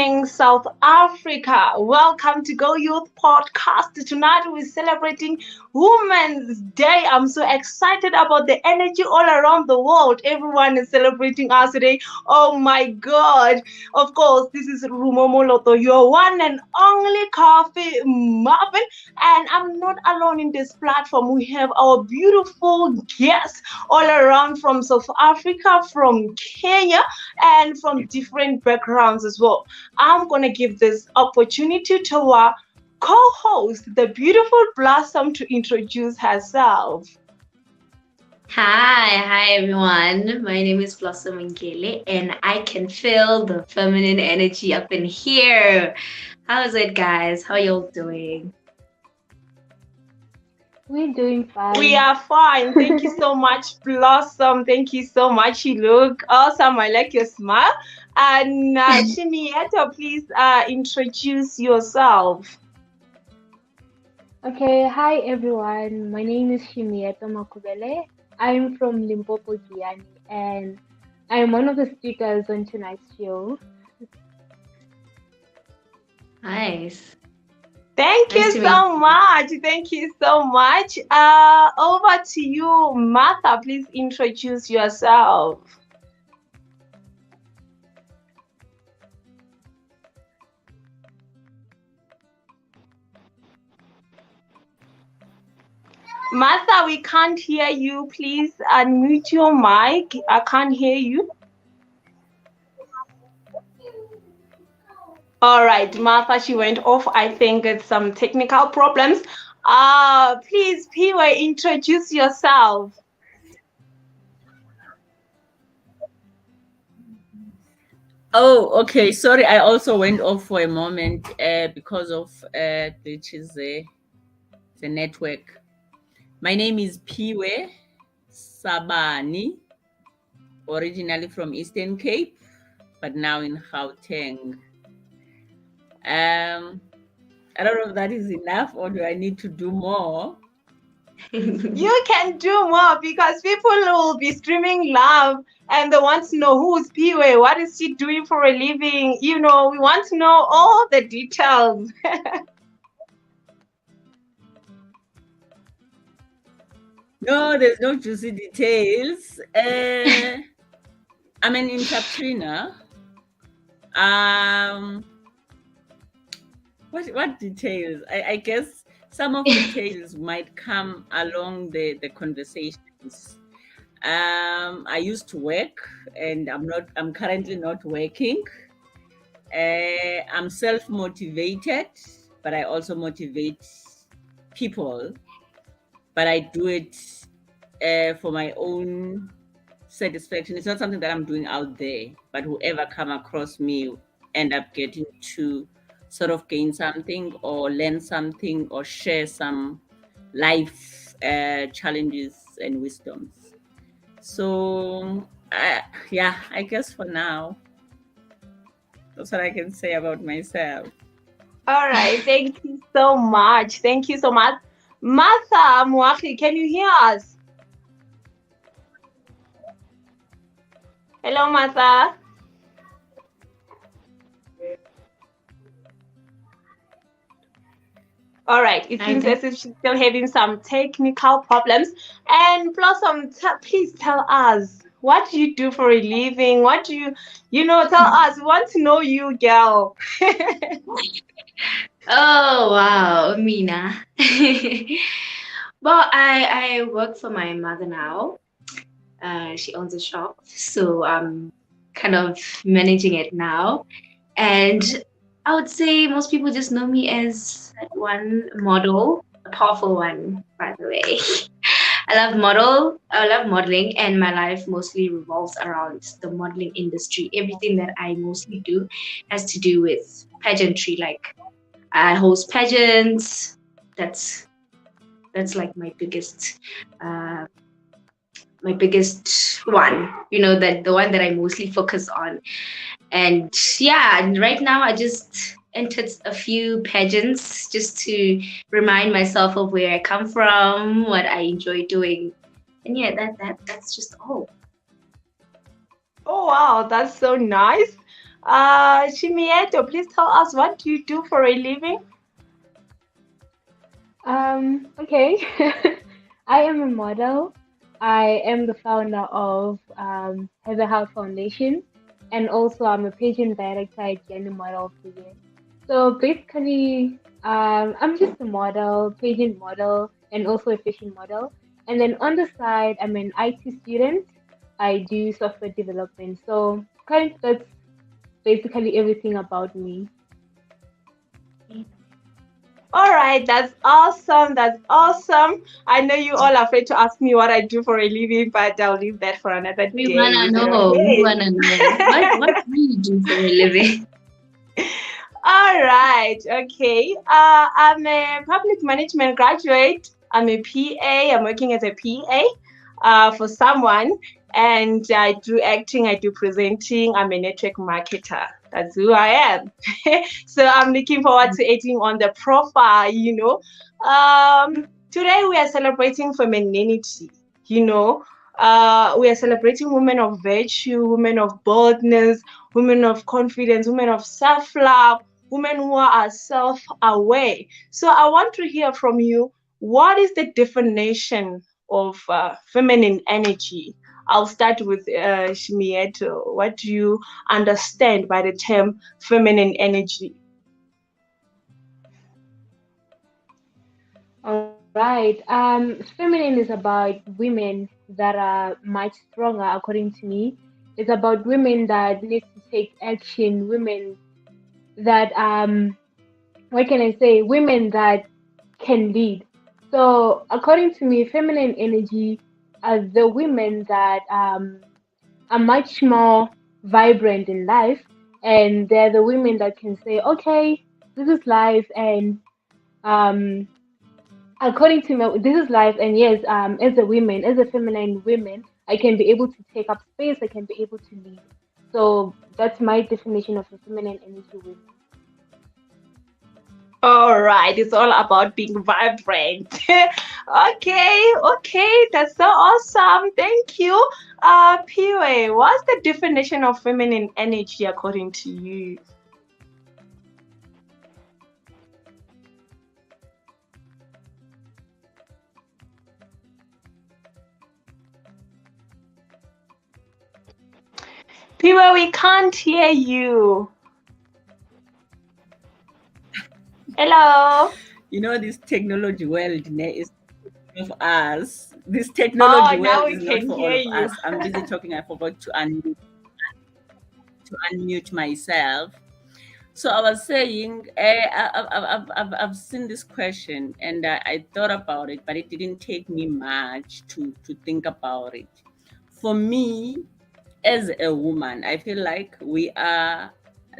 evening, South Africa. Welcome to Go Youth Podcast. Tonight we're celebrating Women's Day. I'm so excited about the energy all around the world. Everyone is celebrating us today. Oh my God. Of course, this is Rumo Moloto, your one and only coffee muffin. And I'm not alone in this platform. We have our beautiful guests all around from South Africa, from Kenya, and from different backgrounds as well. I'm going to give this opportunity to our co-host, the beautiful Blossom, to introduce herself. Hi everyone. My name is Blossom Nkele, and I can feel the feminine energy up in here. How's it, guys? How y'all doing? We're doing fine. We are fine. Thank you so much, Blossom. Thank you so much. You look awesome. I like your smile. And Shimieta, please introduce yourself. Okay, hi everyone. My name is Shimieta Makubele. I'm from Limpopo, Guyana, and I'm one of the speakers on tonight's show. Nice. Thank you so much. Thank you so much. Over to you, Martha. Please introduce yourself. Martha, we can't hear you. Please unmute your mic. I can't hear you. All right, Martha, she went off. I think it's some technical problems. Please, Piwe, introduce yourself. Oh, okay. Sorry, I also went off for a moment because of glitches the network. My name is Piwe Sabani, originally from Eastern Cape, but now in Gauteng. I don't know if that is enough, or do I need to do more? You can do more because people will be streaming live and they want to know who's Piwe, what is she doing for a living. You know, we want to know all the details. No, there's no juicy details. I'm an entrepreneur. What details? I guess some of the details might come along the conversations. I used to work, and I'm currently not working. I'm self-motivated, but I also motivate people. But I do it for my own satisfaction. It's not something that I'm doing out there, but whoever come across me end up getting to sort of gain something or learn something or share some life challenges and wisdoms. So yeah, I guess for now, that's what I can say about myself. All right, thank you so much. Thank you so much. Martha Mwaki, can you hear us? Hello, Martha. All right, it seems as if she's still having some technical problems. And Blossom, please tell us, what do you do for a living? What do tell us. We want to know you, girl. Oh wow, Mina. Well, I work for my mother now. She owns a shop, so I'm kind of managing it now. And I would say most people just know me as one model, a powerful one, by the way. I love modeling, and my life mostly revolves around the modeling industry. Everything that I mostly do has to do with pageantry. Like I host pageants. That's like my biggest one. That the one that I mostly focus on. And yeah, right now I just entered a few pageants just to remind myself of where I come from, what I enjoy doing. And yeah, that's just all. Oh wow, that's so nice. Shimieto, please tell us, what do you do for a living? Okay. I am a model. I am the founder of Have a Health Foundation, and also I'm a pageant director at Gender Model of the Year. So basically, I'm just a model, pageant model, and also a fashion model. And then on the side, I'm an IT student. I do software development. So kind of that's basically everything about me. All right, that's awesome. That's awesome. I know you all are afraid to ask me what I do for a living, but I'll leave that for another We day. wanna Is it know. We okay? wanna know. What do you do for a living? All right, okay. I'm a public management graduate. I'm a PA. I'm working as a PA for someone, and I do acting, I do presenting. I'm a network marketer. That's who I am. So I'm looking forward to adding on the profile. Today we are celebrating femininity, you know. We are celebrating women of virtue, women of boldness, women of confidence, women of self-love, women who are self-aware. So I want to hear from you, what is the definition of feminine energy? I'll start with Shimieto. What do you understand by the term feminine energy? All right. Feminine is about women that are much stronger, according to me. It's about women that need to take action, women that what can I say? Women that can lead. So according to me, feminine energy are the women that are much more vibrant in life, and they're the women that can say, okay, this is life, and um according to me, this is life, and yes, as a woman, as a feminine woman, I can be able to take up space, I can be able to lead. So that's my definition of a feminine energy woman. All right, it's all about being vibrant. Okay, that's so awesome. Thank you. PA, what's the definition of feminine energy according to you? PA, we can't hear you. Hello. This technology world is of us. This technology Oh, now world we is not can for all hear of you. us. I'm busy talking. I forgot to unmute myself. So I was saying, I've seen this question and I thought about it, but it didn't take me much to think about it. For me, as a woman, I feel like we are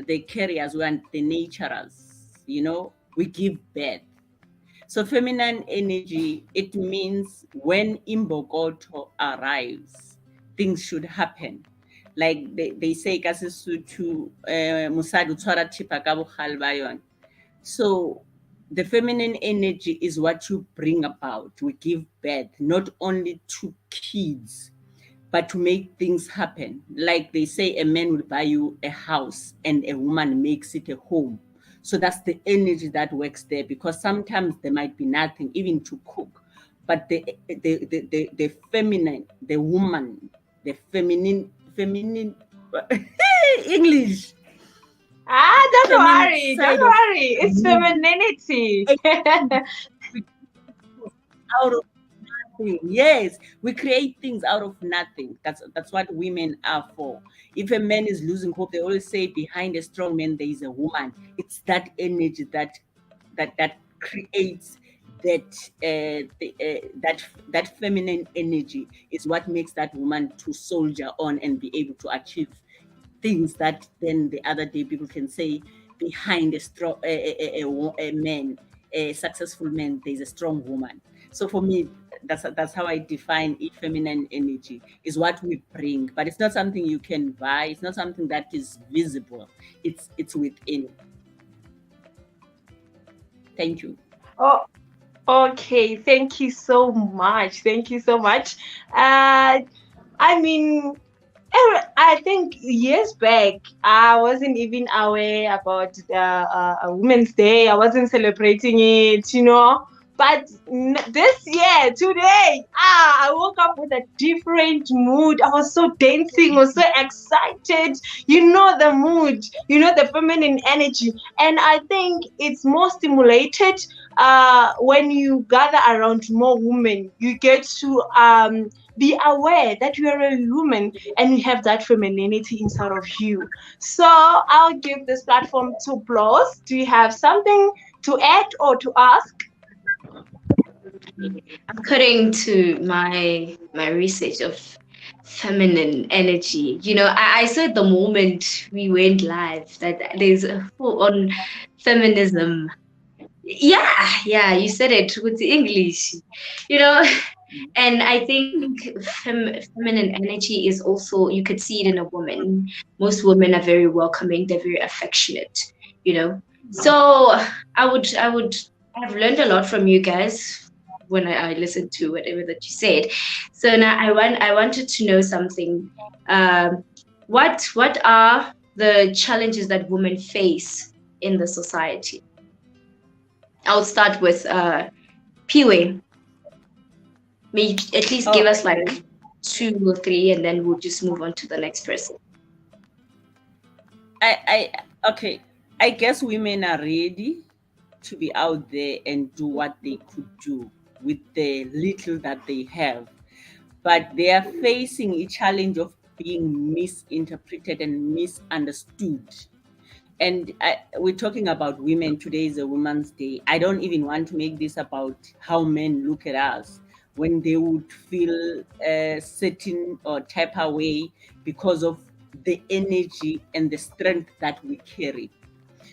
the carriers, we are the naturers. We give birth. So feminine energy, it means when Imbokoto arrives, things should happen. Like they say ka Sesotho, mosadi o tshwara thipa ka bogale ba yone. So the feminine energy is what you bring about. We give birth not only to kids, but to make things happen. Like they say, a man will buy you a house and a woman makes it a home. So that's the energy that works there, because sometimes there might be nothing even to cook. But the feminine, the woman, the feminine English, Don't feminine worry, don't side of worry. It's woman femininity. out of nothing. Yes, we create things out of nothing. That's what women are for. If a man is losing hope, they always say behind a strong man there is a woman. It's that energy that creates that feminine energy is what makes that woman to soldier on and be able to achieve things that then the other day people can say behind a strong a man, a successful man, there's a strong woman. So for me, that's how I define it. Feminine energy is what we bring, but it's not something you can buy. It's not something that is visible. It's within. Thank you. Oh, okay. Thank you so much. Thank you so much. I mean, I think years back, I wasn't even aware about the Women's Day. I wasn't celebrating it, But this year, today, I woke up with a different mood. I was so dancing, I was so excited. The mood, the feminine energy. And I think it's more stimulated when you gather around more women. You get to be aware that you are a woman and you have that femininity inside of you. So I'll give this platform to Bloss. Do you have something to add or to ask? According to my research of feminine energy, I said the moment we went live that there's a full on feminism. Yeah, you said it with the English, you know. And I think feminine energy is also, you could see it in a woman. Most women are very welcoming, they're very affectionate, you know. So I would I've learned a lot from you guys when I listened to whatever that you said. So now I wanted to know something. Um, what are the challenges that women face in the society? I'll start with Piwe. May you at least give us Okay. like two or three, and then we'll just move on to the next person. Okay. I guess women are ready to be out there and do what they could do with the little that they have. But they are facing a challenge of being misinterpreted and misunderstood. And we're talking about women. Today is a Women's Day. I don't even want to make this about how men look at us when they would feel certain or tap away because of the energy and the strength that we carry.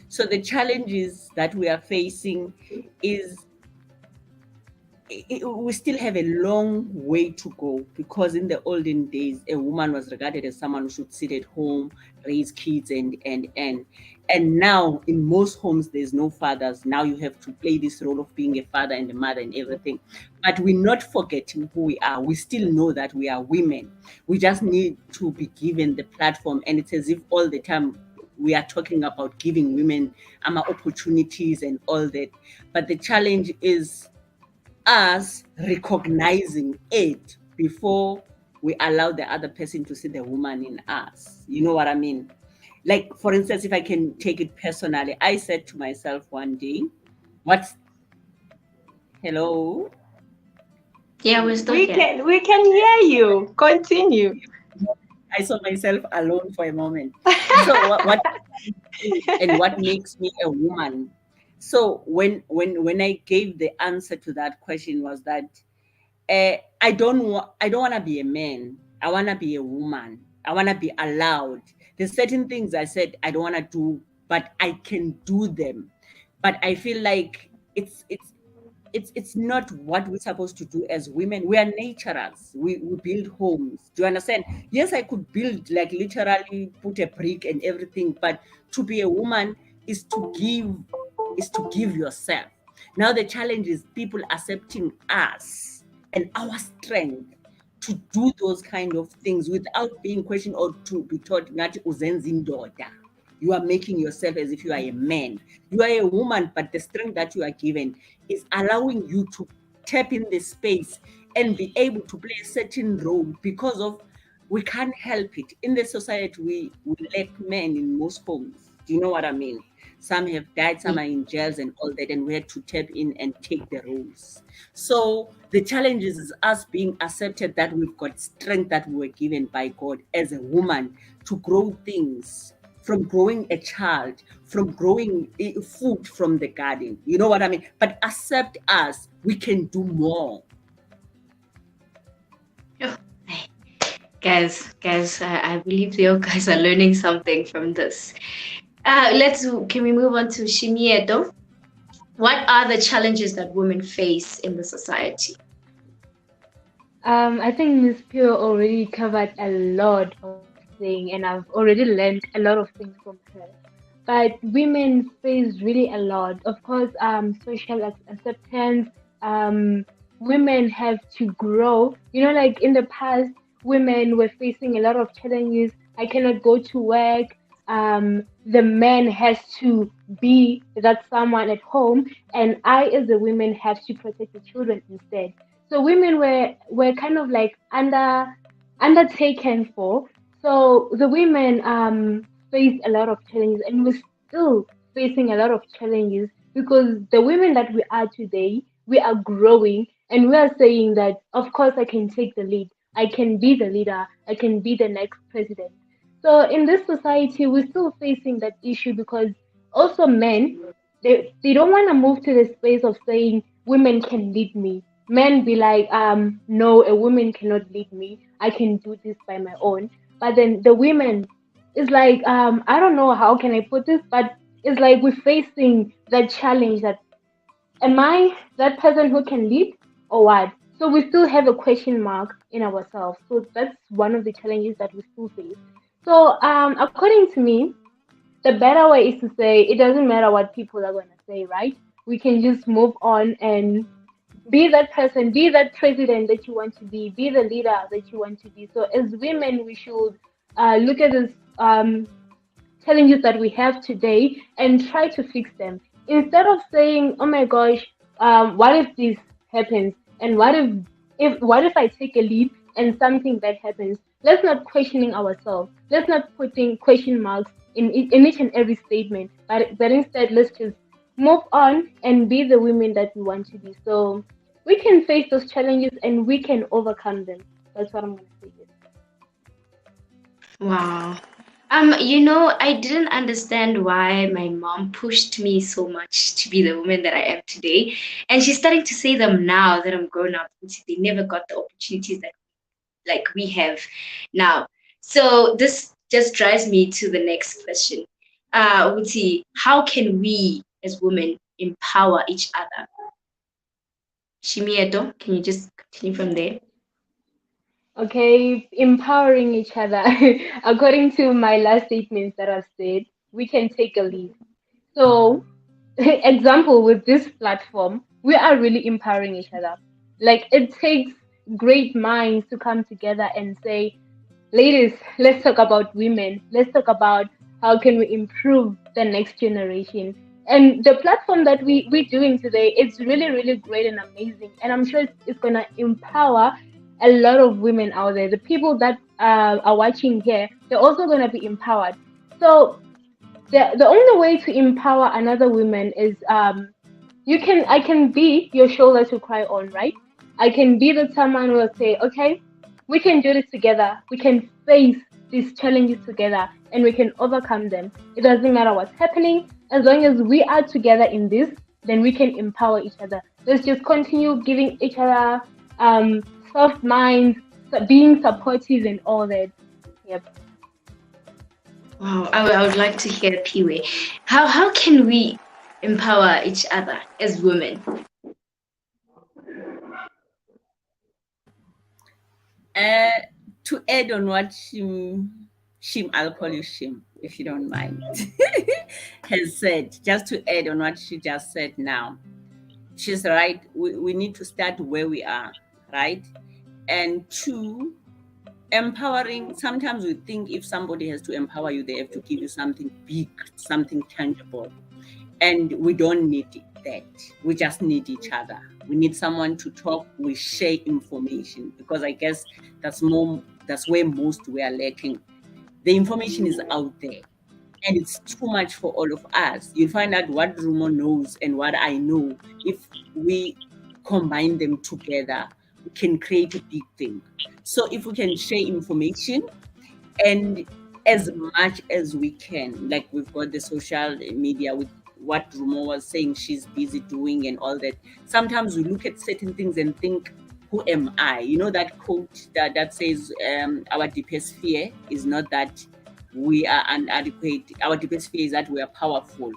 So the challenges that we are facing is we still have a long way to go, because in the olden days a woman was regarded as someone who should sit at home, raise kids, and now in most homes there's no fathers. Now you have to play this role of being a father and a mother and everything, but we're not forgetting who we are. We still know that we are women. We just need to be given the platform, and it's as if all the time we are talking about giving women opportunities and all that. But the challenge is us recognizing it before we allow the other person to see the woman in us. You know what I mean? Like, for instance, if I can take it personally, I said to myself one day, what's hello? Yeah, we're still We here. can we can hear you. Continue. I saw myself alone for a moment. So what and what makes me a woman? So when I gave the answer to that question was that I don't want to be a man. I want to be a woman. I want to be allowed. There's certain things I said I don't want to do, but I can do them. But I feel like it's not what we're supposed to do as women. We are naturals. We build homes. Do you understand? Yes, I could build, like, literally put a brick and everything, but to be a woman is to give yourself. Now the challenge is people accepting us and our strength to do those kind of things without being questioned or to be taught not uzenza indoda. You are making yourself as if you are a man. You are a woman, but the strength that you are given is allowing you to tap in the space and be able to play a certain role, because of we can't help it. In the society, we lack men in most homes. Do you know what I mean? Some have died, some are in jails and all that, and we had to tap in and take the roles. So the challenge is us being accepted that we've got strength that we were given by God as a woman to grow things, from growing a child, from growing food from the garden. You know what I mean? But accept us, we can do more. Oh, hey, guys, I believe you guys are learning something from this. Can we move on to Shimieto? What are the challenges that women face in the society? I think Miss Pure already covered a lot of things, and I've already learned a lot of things from her. But women face really a lot. Of course, social acceptance. Women have to grow. Like in the past, women were facing a lot of challenges. I cannot go to work. The man has to be that someone at home, and I, as a woman, have to protect the children instead. So women were kind of like undertaken for. So the women faced a lot of challenges, and we're still facing a lot of challenges because the women that we are today, we are growing, and we are saying that, of course, I can take the lead. I can be the leader. I can be the next president. So in this society, we're still facing that issue because also men, they don't want to move to the space of saying women can lead me. Men be like, no, a woman cannot lead me. I can do this by my own. But then the women is like, I don't know how can I put this, but it's like we're facing that challenge that am I that person who can lead or what? So we still have a question mark in ourselves. So that's one of the challenges that we still face. So according to me, the better way is to say it doesn't matter what people are gonna say, right? We can just move on and be that person, be that president that you want to be the leader that you want to be. So as women, we should look at this challenges that we have today and try to fix them instead of saying, "Oh my gosh, what if this happens? And what if I take a lead and something that happens?" Let's not questioning ourselves. Let's not putting question marks in each and every statement, but instead let's just move on and be the women that we want to be. So we can face those challenges and we can overcome them. That's what I'm gonna say. Wow. I didn't understand why my mom pushed me so much to be the woman that I am today. And she's starting to say them now that I'm grown up. They never got the opportunities that like we have now. So this just drives me to the next question. Uti, how can we as women empower each other? Shimieto, can you just continue from there? Okay, empowering each other. According to my last statements that I've said, we can take a lead. So, example with this platform, we are really empowering each other. Like it takes great minds to come together and say, ladies, let's talk about women. Let's talk about how can we improve the next generation. And the platform that we're doing today, it's really, really great and amazing. And I'm sure it's gonna empower a lot of women out there. The people that are watching here, they're also gonna be empowered. So the only way to empower another woman is I can be your shoulder to cry on, right? I can be the someone who will say, okay, we can do this together. We can face these challenges together and we can overcome them. It doesn't matter what's happening. As long as we are together in this, then we can empower each other. Let's just continue giving each other soft minds, being supportive and all that. Yep. Wow, I would like to hear Piwe. How can we empower each other as women? To add on what Shim, I'll call you Shim if you don't mind, has said, just to add on what she just said now, she's right. We need to start where we are, right? And two, empowering, sometimes we think if somebody has to empower you, they have to give you something big, something tangible. And we don't need that. We just need each other. We need someone to talk. We share information because I guess that's where most we are lacking. The information is out there and it's too much for all of us. You'll find out what Rumo knows and what I know. If we combine them together, we can create a big thing. So if we can share information and as much as we can, like we've got the social media with what Rumo was saying she's busy doing and all that. Sometimes we look at certain things and think, who am I? You know that quote that says our deepest fear is not that we are inadequate. Our deepest fear is that we are powerful.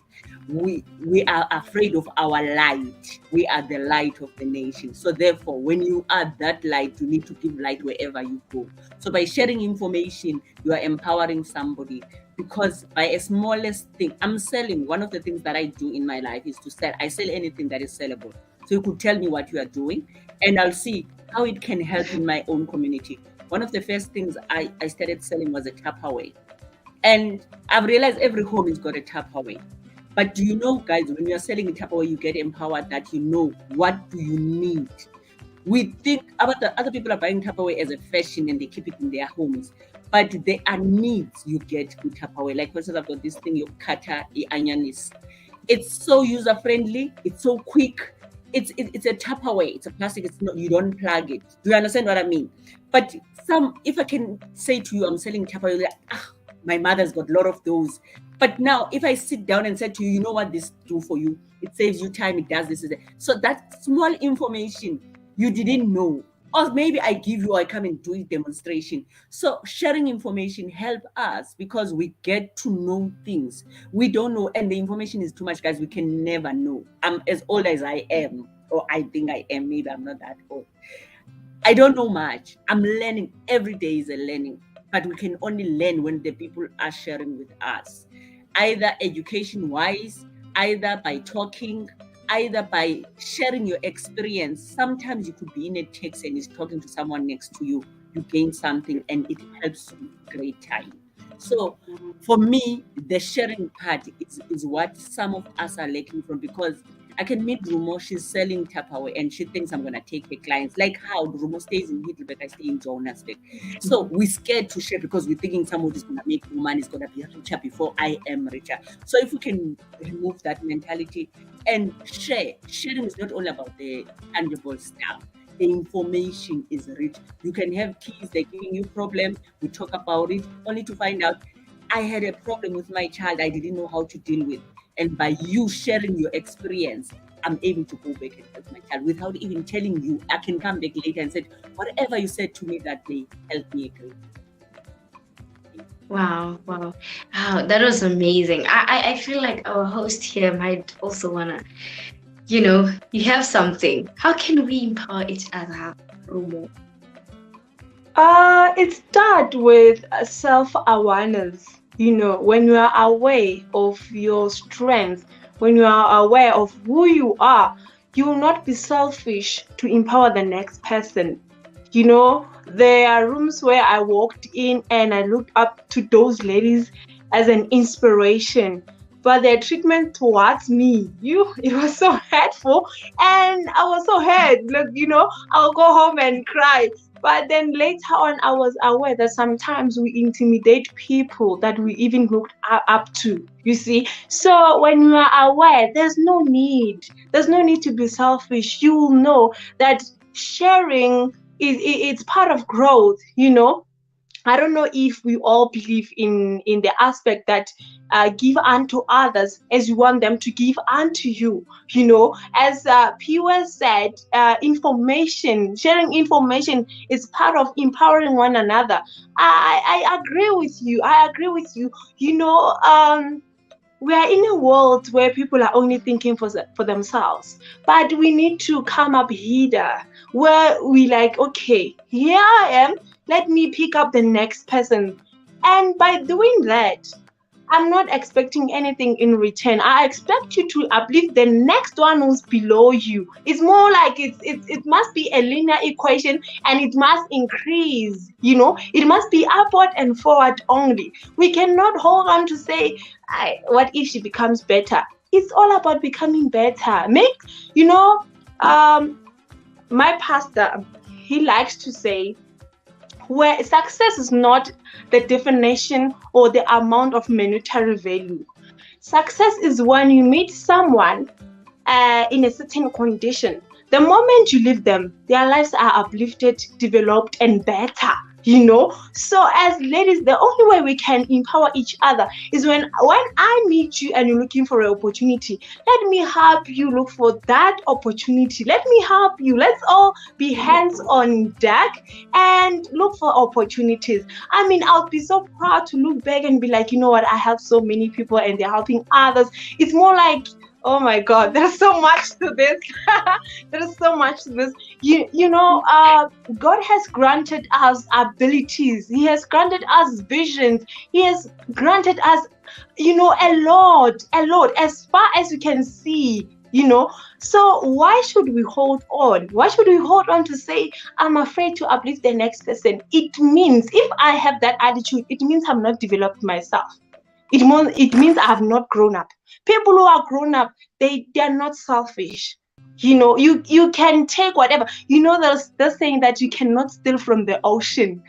We are afraid of our light. We are the light of the nation. So therefore, when you are that light, you need to give light wherever you go. So by sharing information, you are empowering somebody. Because by a smallest thing, I'm selling. One of the things that I do in my life is to sell. I sell anything that is sellable. So you could tell me what you are doing, and I'll see how it can help in my own community. one of the first things I started selling was a Tupperware. And I've realized every home has got a Tupperware. But do you know, guys, when you're selling a Tupperware, you get empowered that you know what do you need. We think about the other people are buying Tupperware as a fashion and they keep it in their homes. But there are needs you get with Tupperware. Like for instance, I've got this thing, your kata anyanis. It's so user-friendly, it's so quick. It's a Tupperware, it's a plastic, it's not, you don't plug it. Do you understand what I mean? But if I can say to you, I'm selling Tupperware, like, my mother's got a lot of those. But now, if I sit down and say to you, you know what this do for you? It saves you time, it does this. So that small information you didn't know, or maybe I give you, I come and do a demonstration. So sharing information help us because we get to know things we don't know, and the information is too much, guys. We can never know. I'm as old as I am, or I think I am. Maybe I'm not that old. I don't know much. I'm learning. Every day is a learning, but we can only learn when the people are sharing with us, either education-wise, either by talking, either by sharing your experience. Sometimes you could be in a taxi and is talking to someone next to you. You gain something and it helps you great time. So for me, the sharing part is what some of us are lacking from, because I can meet Rumo, she's selling Tupperware and she thinks I'm going to take her clients. Like how Rumo stays in Heidelberg, I stay in Johannesburg. So we're scared to share because we're thinking somebody's going to make more money, is going to be richer before I am richer. So if we can remove that mentality and sharing is not all about the tangible stuff. The information is rich. You can have kids, they're giving you problems, we talk about it, only to find out I had a problem with my child I didn't know how to deal with. And by you sharing your experience, I'm able to go back and help my child without even telling you. I can come back later and say, whatever you said to me that day helped me agree. Wow, that was amazing. I feel like our host here might also wanna, you have something. How can we empower each other, Rumo? It starts with self-awareness. When you are aware of your strengths, when you are aware of who you are, you will not be selfish to empower the next person. There are rooms where I walked in and I looked up to those ladies as an inspiration, but their treatment towards me, it was so hurtful, and I was so hurt. Look, I'll go home and cry. But then later on, I was aware that sometimes we intimidate people that we even looked up to, you see. So when you are aware, there's no need to be selfish. You will know that sharing it's part of growth. I don't know if we all believe in the aspect that give unto others as you want them to give unto you. As Pure said, sharing information is part of empowering one another. I agree with you. We are in a world where people are only thinking for themselves, but we need to come up here where we like, okay, here I am, let me pick up the next person. And by doing that, I'm not expecting anything in return. I expect you to uplift the next one who's below you. It's more like it must be a linear equation, and it must increase. It must be upward and forward only. We cannot hold on to say, what if she becomes better? It's all about becoming better. My pastor, he likes to say, where success is not the definition or the amount of monetary value. Success is when you meet someone in a certain condition. The moment you leave them, their lives are uplifted, developed, and better. So as ladies, the only way we can empower each other is when I meet you and you're looking for an opportunity, let me help you look for that opportunity. Let me help you. Let's all be hands on deck and look for opportunities. I'll be so proud to look back and be like, you know what, I help so many people and they're helping others. It's more like, oh my God, there's so much to this. There's so much to this. God has granted us abilities. He has granted us visions. He has granted us, a lot. As far as you can see, So why should we hold on? Why should we hold on to say, I'm afraid to uplift the next person? It means, if I have that attitude, it means I'm not developed myself. It means I have not grown up. People who are grown up, they are not selfish. You can take whatever. There's the saying that you cannot steal from the ocean.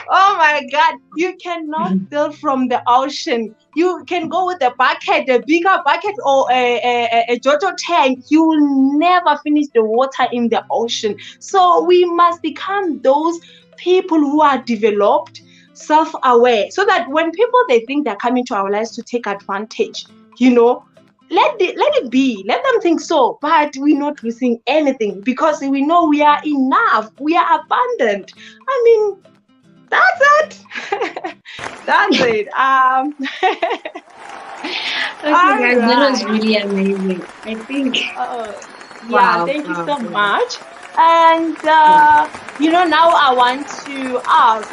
Oh my God, you cannot steal from the ocean. You can go with a bucket, a bigger bucket, or a Jojo tank. You will never finish the water in the ocean. So we must become those people who are developed, self-aware, so that when people they think they're coming to our lives to take advantage, let it be. Let them think so, but we're not losing anything because we know we are enough. We are abundant. I mean, that's it. That's it. Okay, All guys, that was right. really amazing. I think, Uh, yeah, wow, thank you wow, so wow. much. And Yeah. now I want to ask,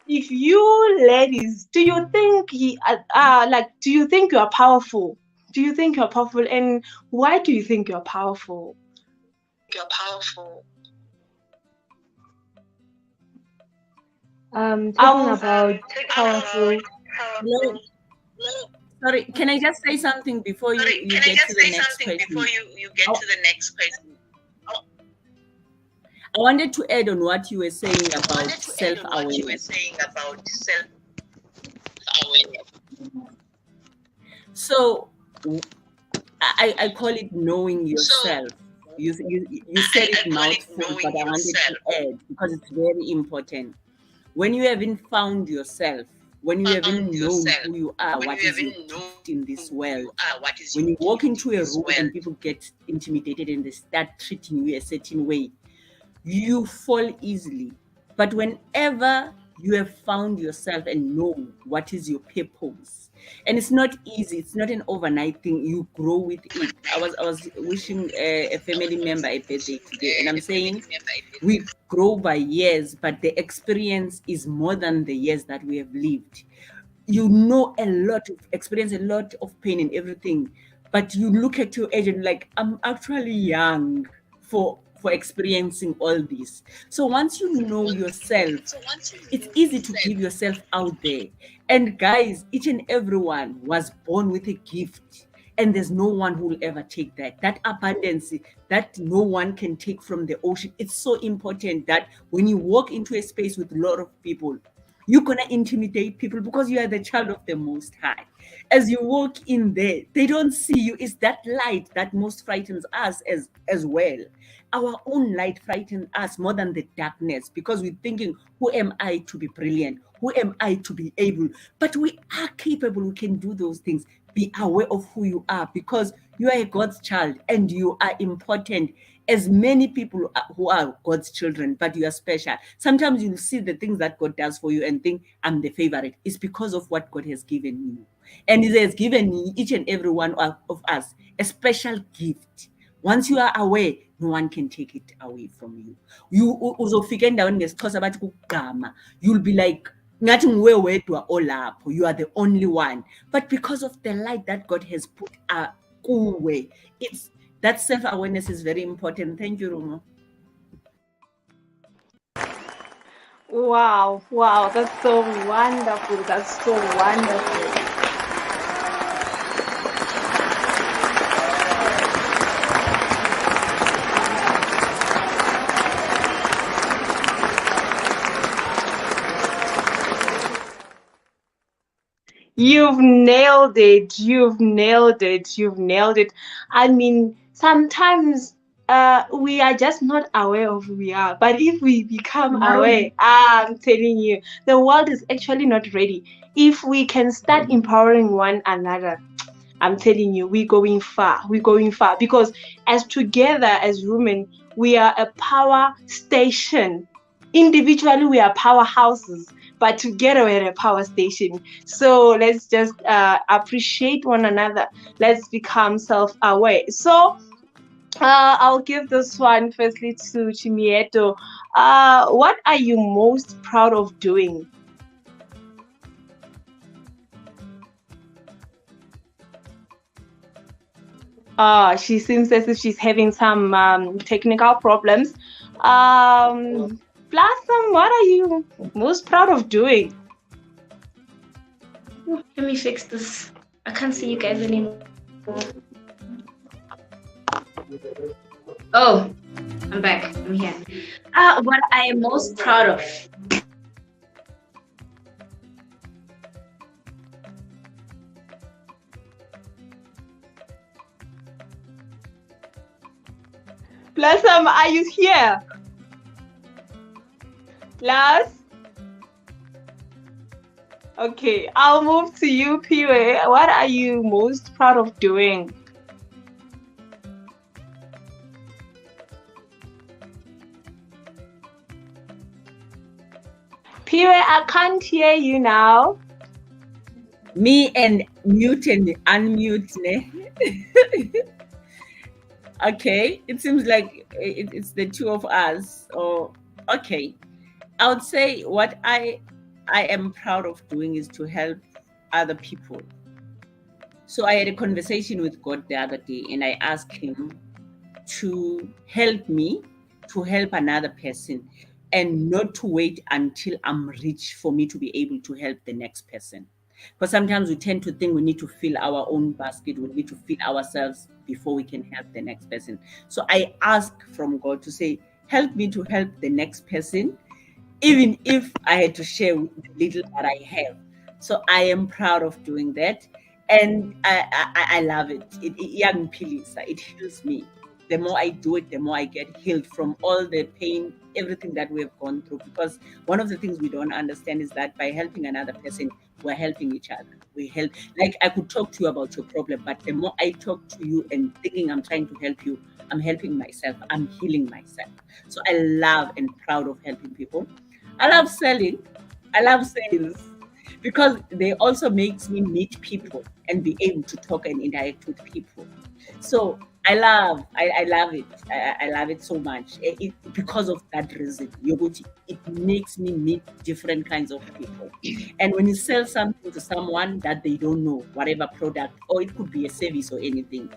if you ladies, do you think do you think you are powerful? Do you think you're powerful, and why do you think you're powerful? You're powerful. Talking about Powerful. powerful. Hello. Sorry, can I just say something before Sorry, you can I get to just the say next something before question? you get I, to the next question? I wanted to add on what you were saying I about wanted to add on what you were self-awareness. saying about self-awareness. So I call it knowing So yourself. You said I it call it mouthful, but knowing I wanted to yourself. add because it's very important. When you haven't found yourself, when you Found haven't known yourself. who you are, When what you is your haven't known gift in this who you world, are, what is when your you walk gift into in a this room and world? people get intimidated and they start treating you a certain way, you fall easily. But whenever you have found yourself and know what is your purpose, and it's not easy, it's not an overnight thing, you grow with it. I was wishing a family member a birthday today, and I'm A family saying member. we grow by years, but the experience is more than the years that we have lived. You know a lot of experience, a lot of pain and everything, but you look at your age and like, I'm actually young for experiencing all this. So once you know yourself, So once you it's know easy to yourself, give yourself out there. And guys, each and everyone was born with a gift, and there's no one who will ever take that abundance that no one can take from the ocean. It's so important that when you walk into a space with a lot of people, you're gonna intimidate people because you are the child of the Most High. As you walk in there, they don't see you. It's that light that most frightens us as well. Our own light frightens us more than the darkness because we're thinking, who am I to be brilliant? Who am I to be able? But we are capable. We can do those things. Be aware of who you are because you are a God's child and you are important as many people who are God's children, but you are special. Sometimes you'll see the things that God does for you and think, I'm the favorite. It's because of what God has given you. And He has given each and every one of us a special gift. Once you are aware, no one can take it away from you. Uzofika endaweni ngesixhosa bathi kugqama. You'll be like, ngathi nguwe wedwa olapho. You are the only one. But because of the light that God has put kuwe, it's that self-awareness is very important. Thank you, Rumo. Wow, that's so wonderful. That's so wonderful. You've nailed it. You've nailed it. You've nailed it. I mean, sometimes we are just not aware of who we are. But if we become aware, I'm telling you, the world is actually not ready. If we can start empowering one another, I'm telling you, we're going far. We're going far because as together as women, we are a power station. Individually, we are powerhouses, but together we're a power station. So let's just appreciate one another. Let's become self-aware. So I'll give this one firstly to Chimieto. What are you most proud of doing? She seems as if she's having some technical problems. Blossom, what are you most proud of doing? Let me fix this. I can't see you guys anymore. Oh, I'm back. I'm here. What I am most proud of. Blossom, are you here? Last? Okay, I'll move to you, Piwe. What are you most proud of doing? Piwe, I can't hear you now. Me and mute and unmute, ne? Okay, it seems like it's the two of us. Or okay, I would say what I am proud of doing is to help other people. So I had a conversation with God the other day, and I asked Him to help me to help another person, and not to wait until I'm rich for me to be able to help the next person. Because sometimes we tend to think we need to fill our own basket, we need to fill ourselves before we can help the next person. So I ask from God to say, help me to help the next person, even if I had to share the little that I have. So I am proud of doing that. And I love it. Young Pilisa, it heals me. The more I do it, the more I get healed from all the pain, everything that we have gone through. Because one of the things we don't understand is that by helping another person, we're helping each other. We help. Like I could talk to you about your problem, but the more I talk to you and thinking I'm trying to help you, I'm helping myself. I'm healing myself. So I love and proud of helping people. I love selling. I love sales because they also makes me meet people and be able to talk and interact with people. So I love it. I love it so much. Because of that reason, Yoguti, it makes me meet different kinds of people. And when you sell something to someone that they don't know, whatever product, or it could be a service or anything,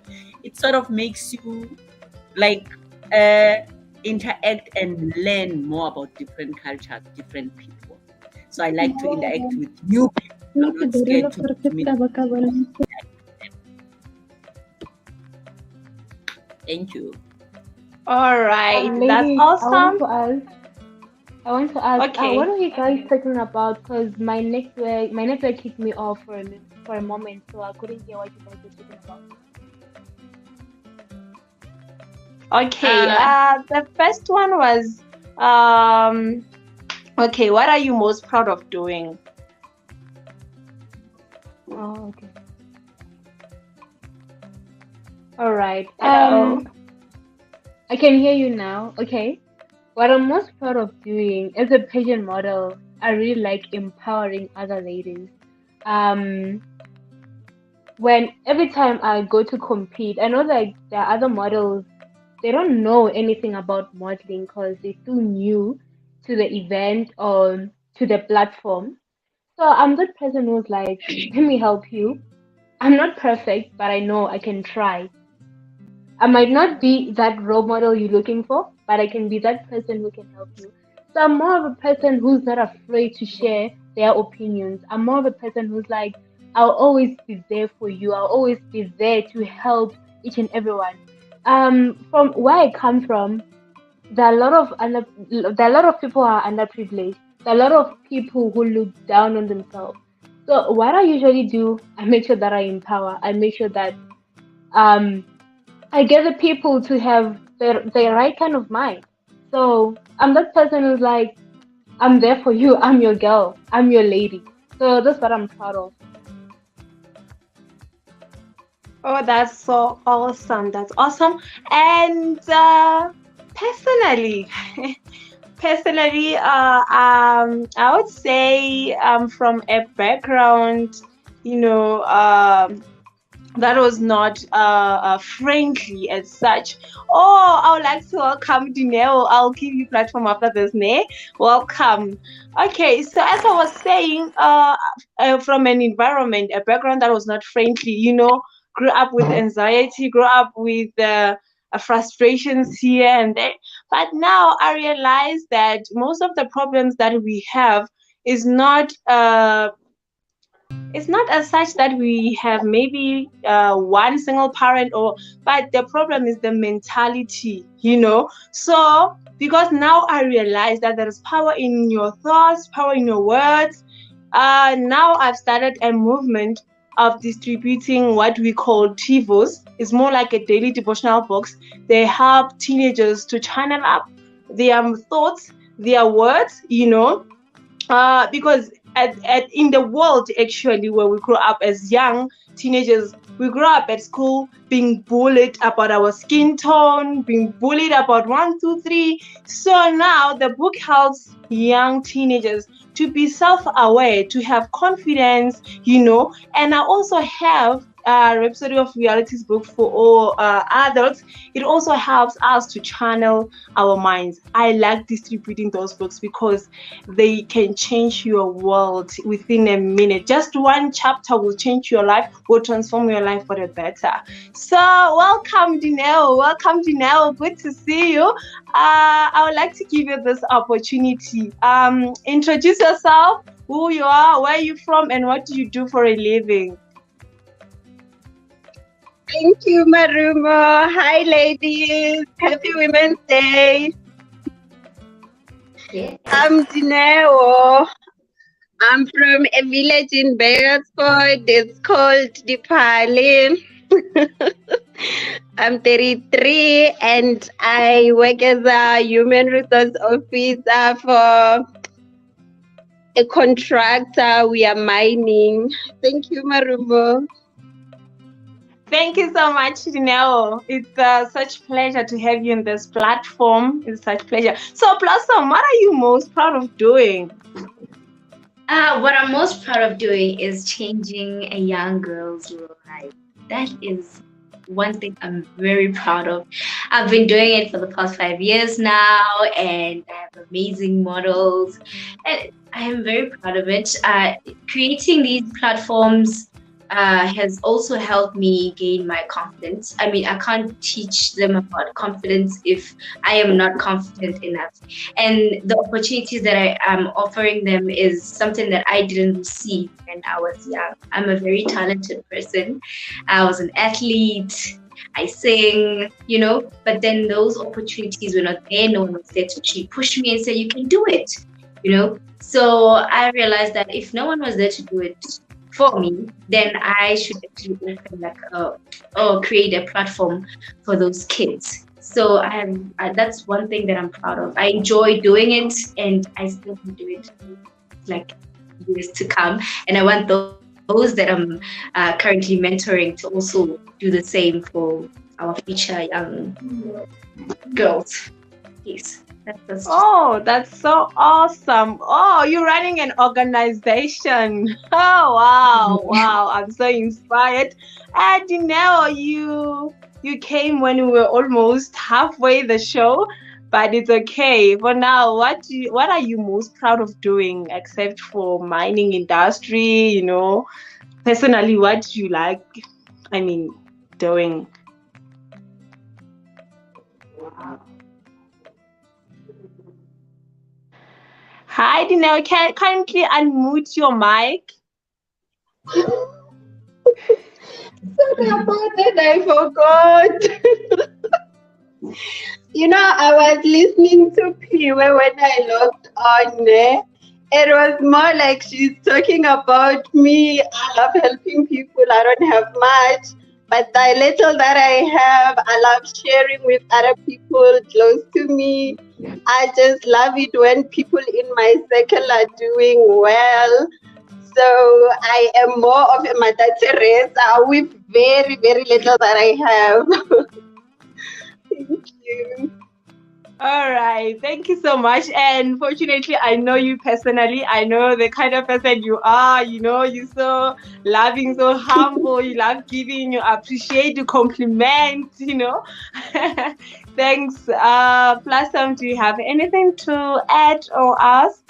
it sort of makes you like interact and learn more about different cultures, different people. So I like to interact with new people. I'm not scared to meet. Thank you. All right, that's Ladies, awesome. I want to ask, Okay. what are you guys talking about? Because my network kicked me off for a moment, so I couldn't hear what you guys were talking about. Okay, the first one was okay, what are you most proud of doing? Oh, okay. All right. Hello. I can hear you now. Okay. What I'm most proud of doing as a pageant model, I really like empowering other ladies. Um, when every time I go to compete, I know like there are other models, they don't know anything about modeling because they're still new to the event or to the platform. So I'm that person who's like, let me help you. I'm not perfect, but I know I can try. I might not be that role model you're looking for, but I can be that person who can help you. So I'm more of a person who's not afraid to share their opinions. I'm more of a person who's like, I'll always be there for you. I'll always be there to help each and everyone. From where I come from, there are a lot of people who are underprivileged. There are a lot of people who look down on themselves. So what I usually do, I make sure that I empower. I make sure that um I get the people to have the right kind of mind. So I'm that person who's like, I'm there for you. I'm your girl. I'm your lady. So that's what I'm proud of. Oh, that's so awesome. That's awesome. And personally, personally, I would say I'm from a background, you know, that was not friendly as such. Oh, I would like to welcome Dineo. I'll give you platform after this, ne? Welcome. Okay, so as I was saying, from an environment, a background that was not friendly, grew up with anxiety, grew up with frustrations here and there. But now I realize that most of the problems that we have is not it's not as such that we have maybe one single parent, or but the problem is the mentality, so because now I realize that there is power in your thoughts, power in your words. Now I've started a movement of distributing what we call TiVos. It's more like a daily devotional box. They help teenagers to channel up their thoughts, their words, because in the world actually where we grew up as young teenagers, we grew up at school being bullied about our skin tone, being bullied about 1, 2, 3. So now the book helps young teenagers to be self-aware, to have confidence, and I also have Rhapsody of Reality's book for all adults. It also helps us to channel our minds. I like distributing those books because they can change your world within a minute. Just one chapter will change your life, will transform your life for the better. So welcome, Dineo. Welcome, Dineo. Good to see you. I would like to give you this opportunity. Introduce yourself, who you are, where you from, and what do you do for a living? Thank you, Rumo. Hi, ladies. Happy Women's Day. Yeah. I'm Dineo. I'm from a village in Beresford. It's called Dipali. I'm 33 and I work as a human resource officer for a contractor. We are mining. Thank you, Rumo. Thank you so much, Dineo. It's such a pleasure to have you on this platform. It's such a pleasure. So, Blossom, what are you most proud of doing? What I'm most proud of doing is changing a young girl's life. That is one thing I'm very proud of. I've been doing it for the past 5 years now, and I have amazing models, and I am very proud of it. Creating these platforms has also helped me gain my confidence. I mean, I can't teach them about confidence if I am not confident enough. And the opportunities that I am offering them is something that I didn't receive when I was young. I'm a very talented person. I was an athlete. I sing, but then those opportunities were not there. No one was there to actually push me and say, you can do it, So I realized that if no one was there to do it for me, then I should actually open or create a platform for those kids. So that's one thing that I'm proud of. I enjoy doing it, and I still can do it like years to come. And I want those that I'm currently mentoring to also do the same for our future young girls. Yes. That's so awesome. Oh, you're running an organization. Oh, wow. I'm so inspired. And you came when we were almost halfway the show, but it's okay. For now, what are you most proud of doing except for mining industry, Personally, what do you like, doing? Hi, Dineo. Can kindly unmute your mic? Sorry about that, I forgot. I was listening to Piwe when I logged on there. It was more like she's talking about me. I love helping people. I don't have much. But the little that I have, I love sharing with other people close to me. I just love it when people in my circle are doing well. So I am more of a Mother Teresa with very, very little that I have. Thank you. All right. Thank you so much. And fortunately, I know you personally. I know the kind of person you are. You're so loving, so humble. You love giving, you appreciate, you compliment, Thanks. Blossom, do you have anything to add or ask?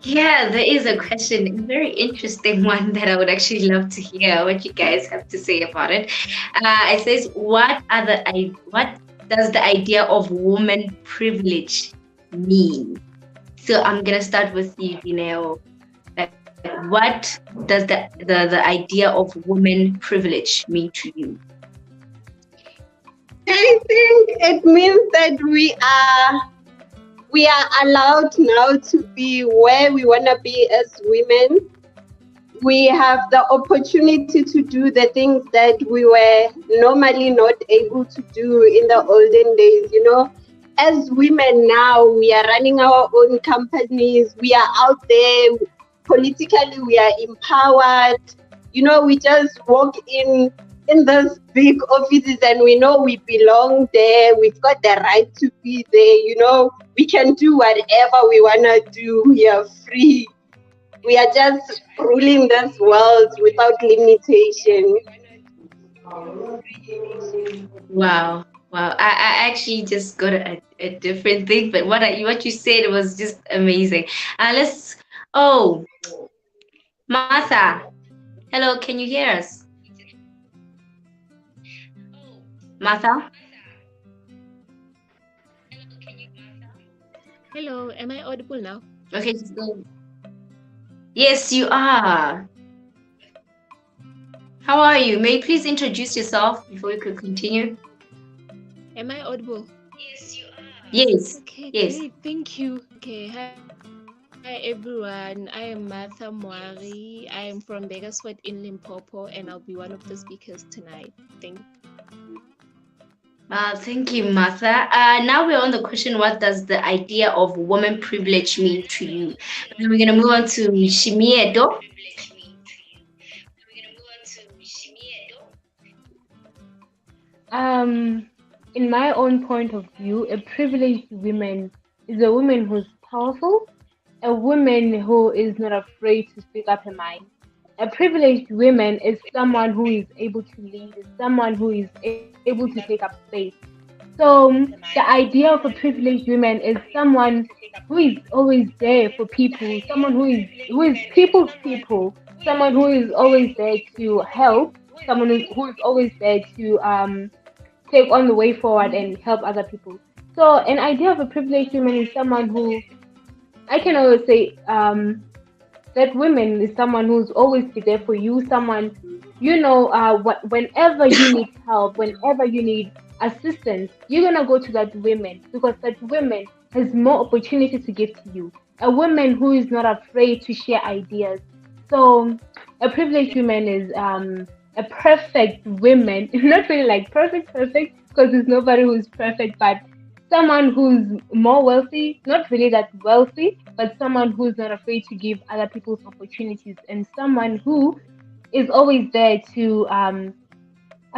Yeah, there is a question, a very interesting one that I would actually love to hear what you guys have to say about it. It says, what does the idea of woman privilege mean? So I'm gonna start with you, Dineo. Like, what does the idea of woman privilege mean to you? I think it means that we are allowed now to be where we want to be as women. We have the opportunity to do the things that we were normally not able to do in the olden days. As women now, we are running our own companies. We are out there politically. We are empowered. We just walk in those big offices and we know we belong there. We've got the right to be there. We can do whatever we want to do. We are free. We are just ruling this world without limitation. Wow. Wow. I actually just got a different thing, but what you said was just amazing. Let's oh, Martha. Hello, can you hear us? Martha? Hello, am I audible now? Okay, so yes, you are. How are you? May you please introduce yourself before we could continue? Am I audible? Yes. Okay, Yes. great. Thank you. Okay, hi everyone. I am Martha Moari. I am from Bakersfield in Limpopo, and I'll be one of the speakers tonight. Thank you. Thank you, Martha. Now we're on the question, what does the idea of woman privilege mean to you? And we're going to move on to Shimiedo. In my own point of view, a privileged woman is a woman who's powerful, a woman who is not afraid to speak up her mind. A privileged woman is someone who is able to lead, is someone who is able to take up space. So the idea of a privileged woman is someone who is always there for people, someone who is people's people, someone who is always there to help, someone who is always there to take on the way forward and help other people. So an idea of a privileged woman is someone who I can always say that women is someone who's always be there for you, someone whenever you need help, whenever you need assistance, you're gonna go to that woman because that woman has more opportunity to give to you. A woman who is not afraid to share ideas. So a privileged woman is a perfect woman, not really like perfect because there's nobody who's perfect, but someone who's more wealthy, not really that wealthy, but someone who's not afraid to give other people's opportunities, and someone who is always there to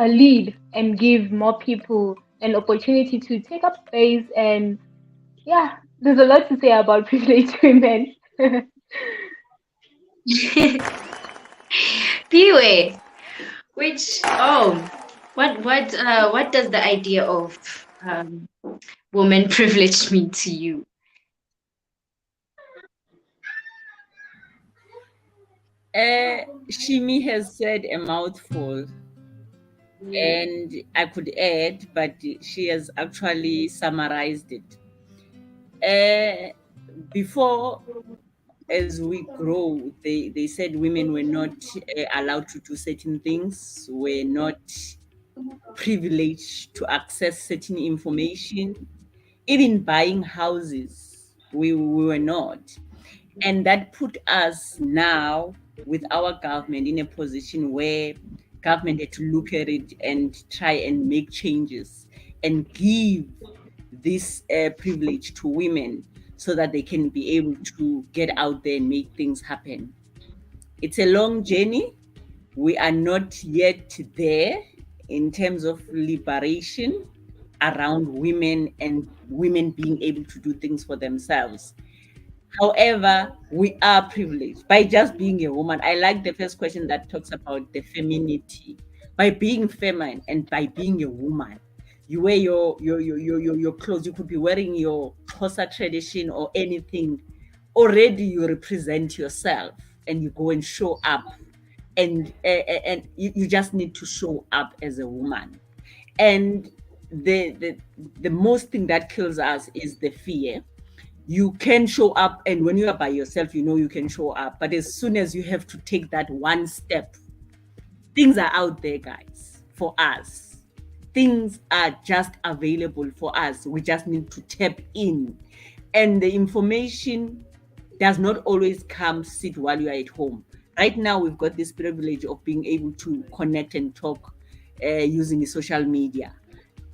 lead and give more people an opportunity to take up space. And yeah, there's a lot to say about privileged women. Piwe, which what does the idea of um, woman privilege mean to you? Shimi has said a mouthful, and I could add, but she has actually summarized it. Before, as we grow, they said women were not allowed to do certain things, were not privileged to access certain information, even buying houses. We were not. And that put us now with our government in a position where government had to look at it and try and make changes and give this privilege to women so that they can be able to get out there and make things happen. It's a long journey. We are not yet there in terms of liberation around women and women being able to do things for themselves. However, we are privileged by just being a woman. I like the first question that talks about the femininity. By being feminine and by being a woman, you wear your clothes. You could be wearing your Xhosa tradition or anything, already you represent yourself and you go and show up, and you just need to show up as a woman. And the most thing that kills us is the fear. You can show up, and when you are by yourself, you know you can show up, but as soon as you have to take that one step, things are out there, guys, for us. Things are just available for us. We just need to tap in, and the information does not always come sit while you are at home. Right now, we've got this privilege of being able to connect and talk using the social media,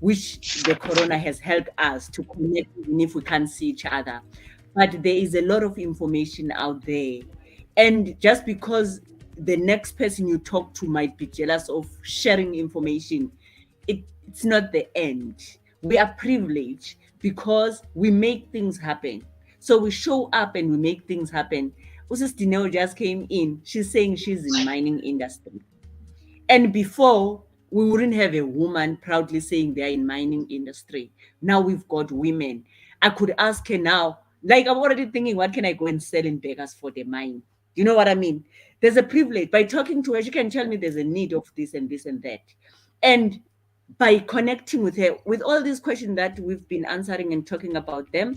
which the corona has helped us to connect even if we can't see each other. But there is a lot of information out there. And just because the next person you talk to might be jealous of sharing information, it's not the end. We are privileged because we make things happen. So we show up and we make things happen. Usis Dineo just came in. She's saying she's in mining industry. And before, we wouldn't have a woman proudly saying they're in mining industry. Now we've got women. I could ask her now, like I'm already thinking, what can I go and sell in beggars for the mine? You know what I mean? There's a privilege. By talking to her, she can tell me there's a need of this and this and that. And by connecting with her, with all these questions that we've been answering and talking about them,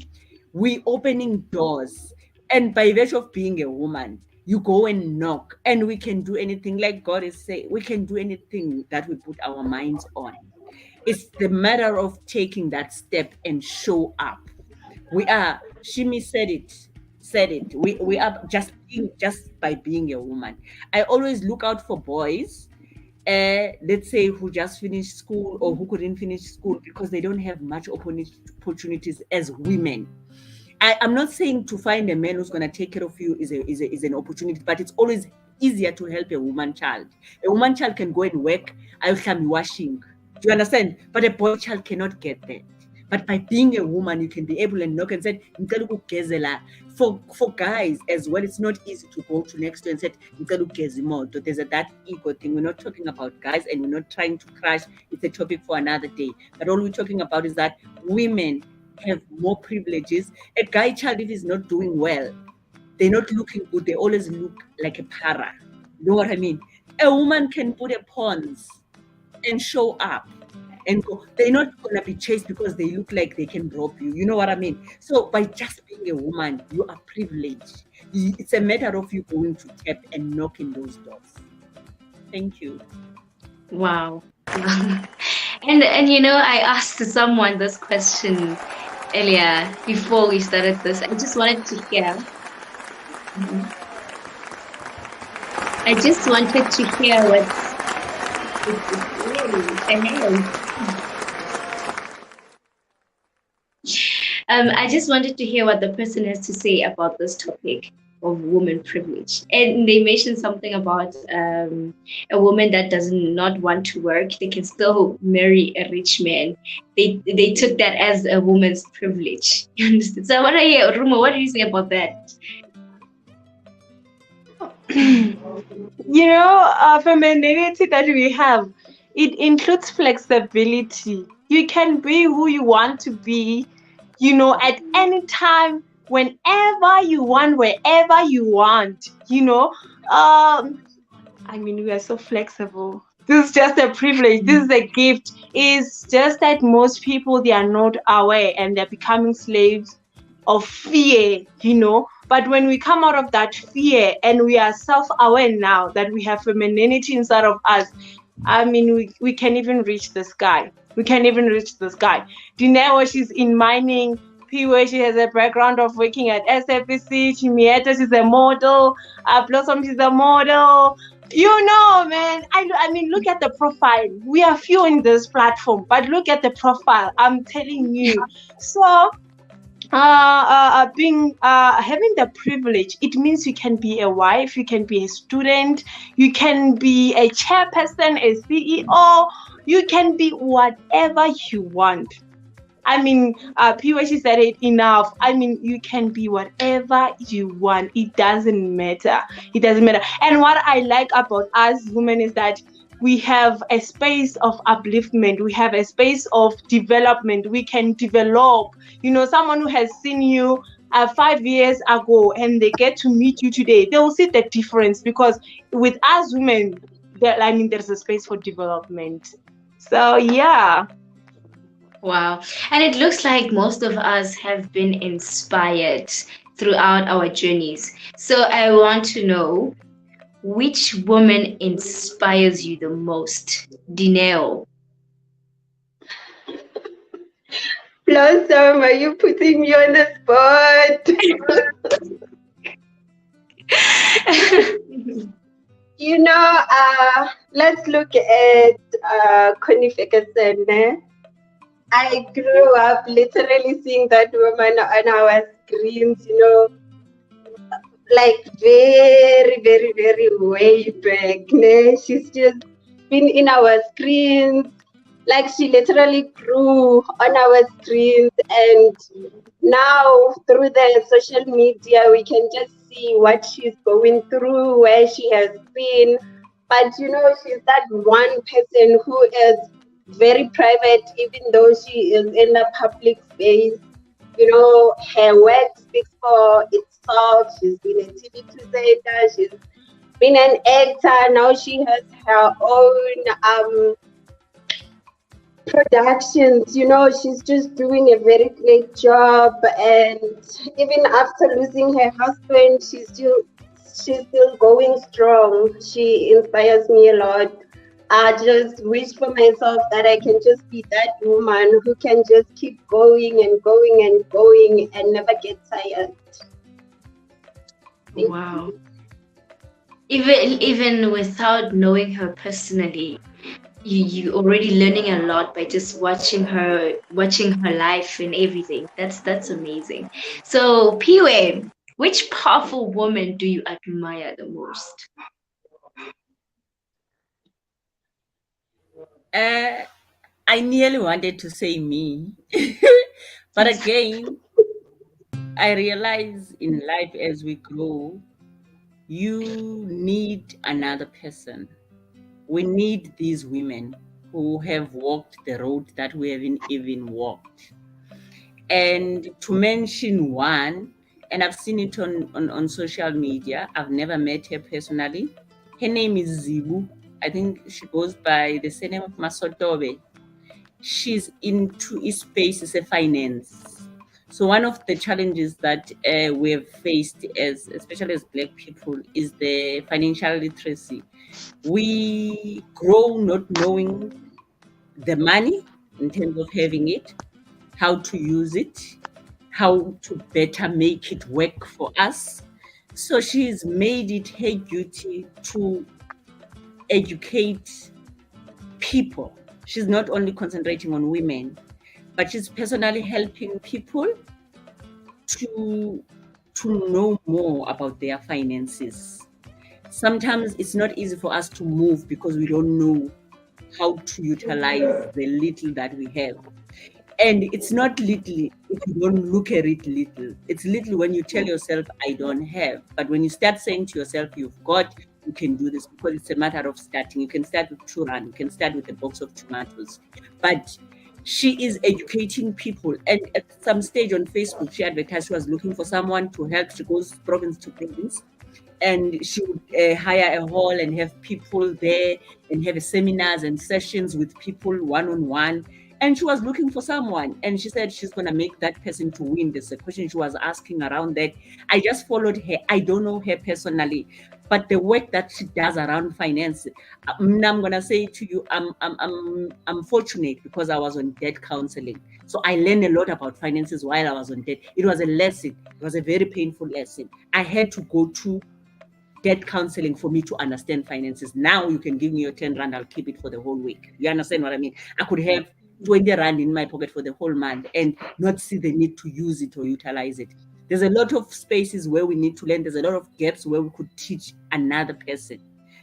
we opening doors. And by virtue of being a woman, you go and knock, and we can do anything. Like God is saying, we can do anything that we put our minds on. It's the matter of taking that step and show up. We are, Shimi said it. We are just by being a woman. I always look out for boys, let's say who just finished school or who couldn't finish school because they don't have much opportunities as women. I'm not saying to find a man who's going to take care of you is an opportunity, but it's always easier to help a woman child. A woman child can go and work, I can washing. Do you understand? But a boy child cannot get that. But by being a woman, you can be able to knock and say, for guys as well, it's not easy to go to next door and say, there's that ego thing. We're not talking about guys and we're not trying to crash. It's a topic for another day. But all we're talking about is that women have more privileges. A guy child, if he's not doing well, they're not looking good. They always look like a para. You know what I mean? A woman can put a pawns and show up and go. They're not going to be chased because they look like they can rob you. You know what I mean? So by just being a woman, you are privileged. It's a matter of you going to tap and knocking those doors. Thank you. Wow. And you know, I asked someone this question earlier before we started this. I just wanted to hear. I just wanted to hear what. I just wanted to hear what the person has to say about this topic of woman privilege. And they mentioned something about a woman that does not want to work, they can still marry a rich man. They took that as a woman's privilege. You understand? So I want to hear, Rumo, what do you say about that? You know, femininity that we have, it includes flexibility. You can be who you want to be, you know, at any time, whenever you want, wherever you want, you know. I mean, we are so flexible. This is just a privilege. This is a gift. It's just that most people, they are not aware and they're becoming slaves of fear, you know. But when we come out of that fear and we are self-aware now that we have femininity inside of us, I mean, we can even reach the sky. We can even reach the sky. Dineo, she's in mining. Piwe, she has a background of working at SFBC. Chimieta, she's a model. Blossom, she's a model. You know, man. I mean, look at the profile. We are few in this platform, but look at the profile. I'm telling you. So, having the privilege, it means you can be a wife, you can be a student, you can be a chairperson, a CEO, you can be whatever you want. I mean, Piwashi said it enough. I mean, you can be whatever you want. It doesn't matter. It doesn't matter. And what I like about us women is that we have a space of upliftment. We have a space of development. We can develop. You know, someone who has seen you 5 years ago and they get to meet you today, they will see the difference, because with us women, there's a space for development. So yeah. Wow. And it looks like most of us have been inspired throughout our journeys. So I want to know, which woman inspires you the most? Dineo. Blossom, are you putting me on the spot? Let's look at Connie Ferguson. I grew up literally seeing that woman on our screens, like very, very, very way back. She's just been in our screens. Like she literally grew on our screens, and now through the social media, we can just see what she's going through, where she has been. But she's that one person who is very private, even though she is in the public space. Her work speaks for itself. She's been a TV presenter. She's been an actor. Now she has her own productions. She's just doing a very great job. And even after losing her husband, she's still going strong. She inspires me a lot. I just wish for myself that I can just be that woman who can just keep going and going and going and never get tired. Wow. Even without knowing her personally, you already learning a lot by just watching her life and everything. That's amazing. So Piwe, which powerful woman do you admire the most? I nearly wanted to say me, but again, I realize in life as we grow, you need another person. We need these women who have walked the road that we haven't even walked. And to mention one, and I've seen it on social media, I've never met her personally. Her name is Zibu. I think she goes by the surname of Masotobe. She's into spaces of finance. So one of the challenges that we have faced, especially as Black people, is the financial literacy. We grow not knowing the money in terms of having it, how to use it, how to better make it work for us. So she's made it her duty to educate people. She's not only concentrating on women, but she's personally helping people to know more about their finances. Sometimes it's not easy for us to move because we don't know how to utilize the little that we have. And it's not little if you don't look at it little. It's little when you tell yourself, I don't have. But when you start saying to yourself, you've got, you can do this, because it's a matter of starting. You can start with 2 rand, you can start with a box of tomatoes. But she is educating people. And at some stage on Facebook, she advertised she was looking for someone to help. She goes province to province. And she would hire a hall and have people there and have seminars and sessions with people one-on-one. And she was looking for someone, and she said she's going to make that person to win. There's a question she was asking around that. I just followed her. I don't know her personally, but the work that she does around finance, I'm going to say to you, I'm fortunate because I was on debt counseling. So I learned a lot about finances while I was on debt. It was a lesson. It was a very painful lesson. I had to go to debt counseling for me to understand finances. Now you can give me your 10 rand, I'll keep it for the whole week. You understand what I mean? I could have 20 rand in my pocket for the whole month and not see the need to use it or utilize it. There's a lot of spaces where we need to learn. There's a lot of gaps where we could teach another person.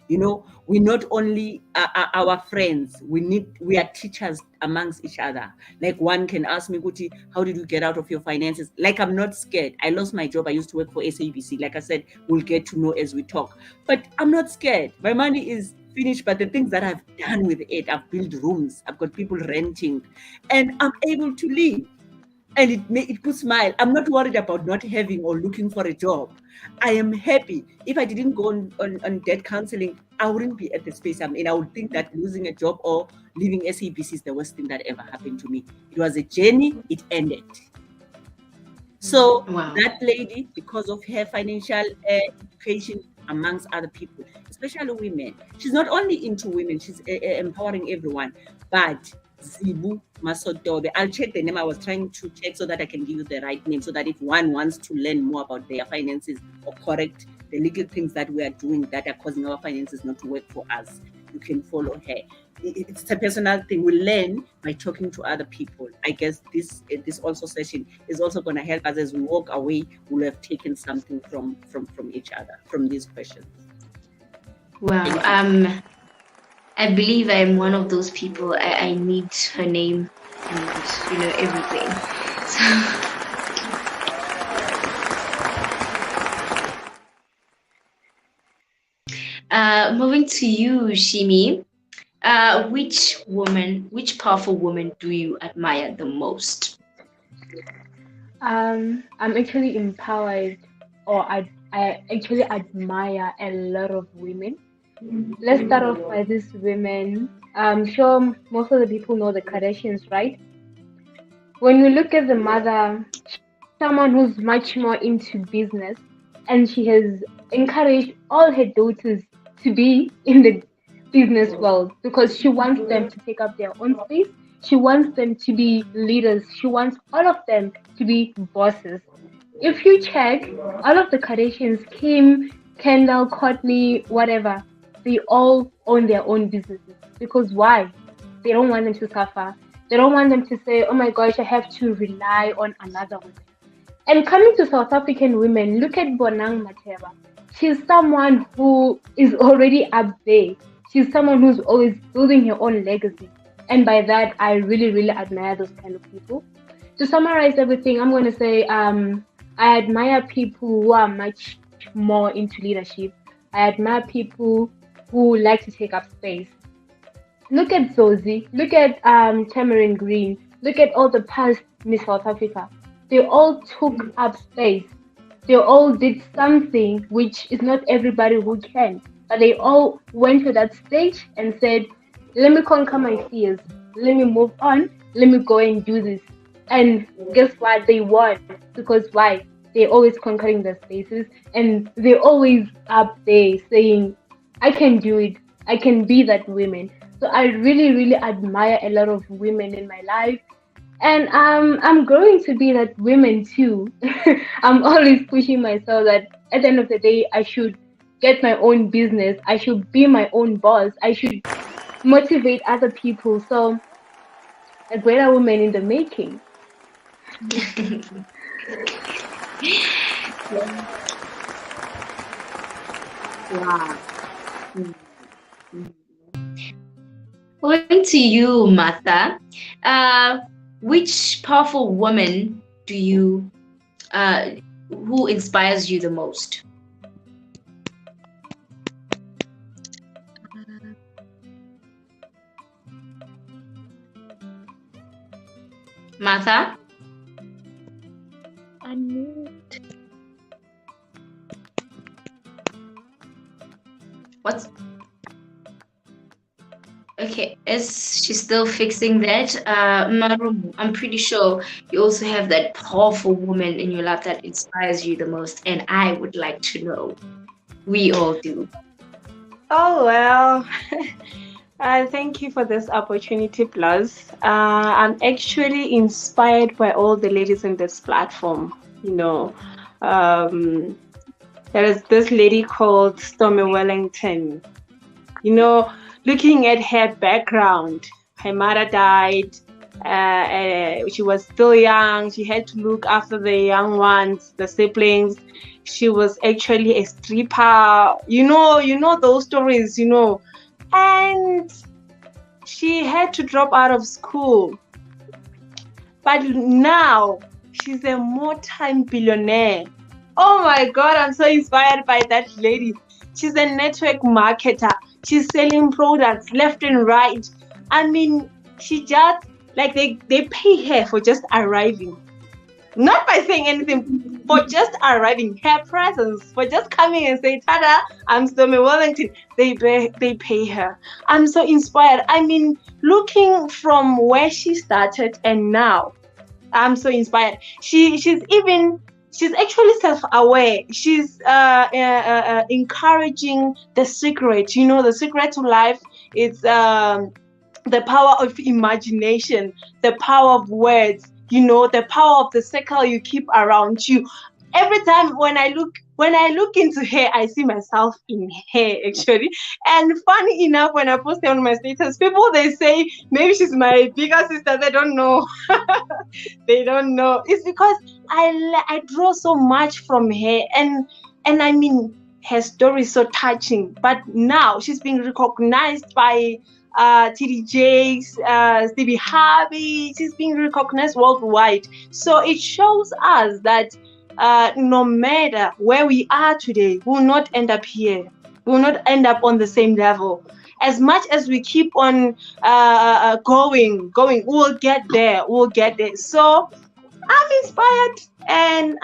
We not only are our friends, we are teachers amongst each other. Like one can ask me, Guti, how did you get out of your finances? Like, I'm not scared. I lost my job. I used to work for SABC. Like I said, we'll get to know as we talk. But I'm not scared. My money is finished, but the things that I've done with it, I've built rooms, I've got people renting, and I'm able to live. and it could smile. I'm not worried about not having or looking for a job. I am happy. If I didn't go on debt counseling, I wouldn't be at the space I'm in. I would think that losing a job or leaving SABC is the worst thing that ever happened to me. It was a journey, it ended. So Wow. that lady, because of her financial education amongst other people, especially women, she's not only into women, she's empowering everyone. But Zibu Masotobe, I'll check the name. I was trying to check so that I can give you the right name, so that if one wants to learn more about their finances or correct the legal things that we are doing that are causing our finances not to work for us, you can follow her. It's a personal thing. We learn by talking to other people. I guess this also session is also going to help us as we walk away. We'll have taken something from each other, from these questions. Wow. I believe I'm one of those people. I need her name and everything. So moving to you, Shimi. Which powerful woman do you admire the most? I'm actually empowered, or I actually admire a lot of women. Let's start off by these women. I'm sure most of the people know the Kardashians, right? When we look at the mother, someone who's much more into business, and she has encouraged all her daughters to be in the business world because she wants them to take up their own space. She wants them to be leaders. She wants all of them to be bosses. If you check, all of the Kardashians, Kim, Kendall, Kourtney, whatever, they all own their own businesses. Because why? They don't want them to suffer. They don't want them to say, oh my gosh, I have to rely on another woman. And coming to South African women, look at Bonang Mateba. She's someone who is already up there. She's someone who's always building her own legacy. And by that, I really, really admire those kind of people. To summarize everything, I'm going to say I admire people who are much more into leadership. I admire people who like to take up space. Look at Zoe, look at Tamarin Green, look at all the past Miss South Africa. They all took up space. They all did something which is not everybody who can. But they all went to that stage and said, let me conquer my fears. Let me move on. Let me go and do this. And guess what? They won. Because why? They're always conquering their spaces. And they're always up there saying, I can do it. I can be that woman. So I really, really admire a lot of women in my life. And I'm growing to be that woman too. I'm always pushing myself that at the end of the day, I should get my own business. I should be my own boss. I should motivate other people. So a greater woman in the making. Wow. Going to you, Martha. Which powerful woman do you who inspires you the most? Martha? Unmute. What's okay? Is she still fixing that? Rumo, I'm pretty sure you also have that powerful woman in your life that inspires you the most, and I would like to know. We all do. Oh, well, thank you for this opportunity, Plus. I'm actually inspired by all the ladies in this platform. There is this lady called Stormy Wellington. Looking at her background, her mother died. She was still young. She had to look after the young ones, the siblings. She was actually a stripper. You know those stories, and she had to drop out of school. But now she's a multi-billionaire. Oh my God, I'm so inspired by that lady. She's a network marketer. She's selling products left and right. I mean, she just, like, they pay her for just arriving. Not by saying anything, for just arriving, her presence, for just coming and say, "Tada, I'm Stormy Wellington." They pay her. I'm so inspired. I mean, looking from where she started and now, I'm so inspired. She's actually self-aware. She's encouraging the secret. You know, the secret to life is the power of imagination, the power of words, you know, the power of the circle you keep around you. Every time when I look into her, I see myself in her actually. And funny enough, when I post it on my status, people they say maybe she's my bigger sister. They don't know. They don't know. It's because I draw so much from her, and I mean her story is so touching. But now she's being recognized by TDJs, Stevie Harvey. She's being recognized worldwide. So it shows us that no matter where we are today, we will not end up here. We will not end up on the same level. As much as we keep on going, we'll get there. We'll get there. So I'm inspired and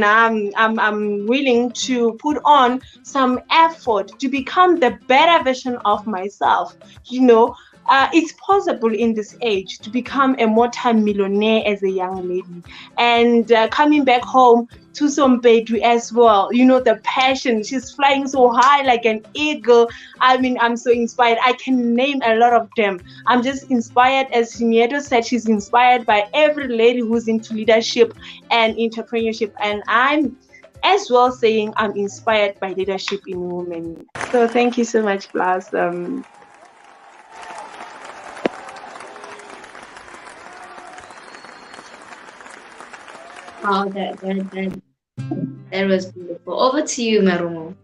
I'm willing to put on some effort to become the better version of myself. You know, it's possible in this age to become a multi-millionaire as a young lady, and coming back home to some bedroom as well. You know, the passion. She's flying so high like an eagle. I mean, I'm so inspired. I can name a lot of them. I'm just inspired, as Nieto said, she's inspired by every lady who's into leadership and entrepreneurship. And I'm as well saying I'm inspired by leadership in women. So thank you so much, Plus. Oh, that was beautiful. Over to you, Marumo.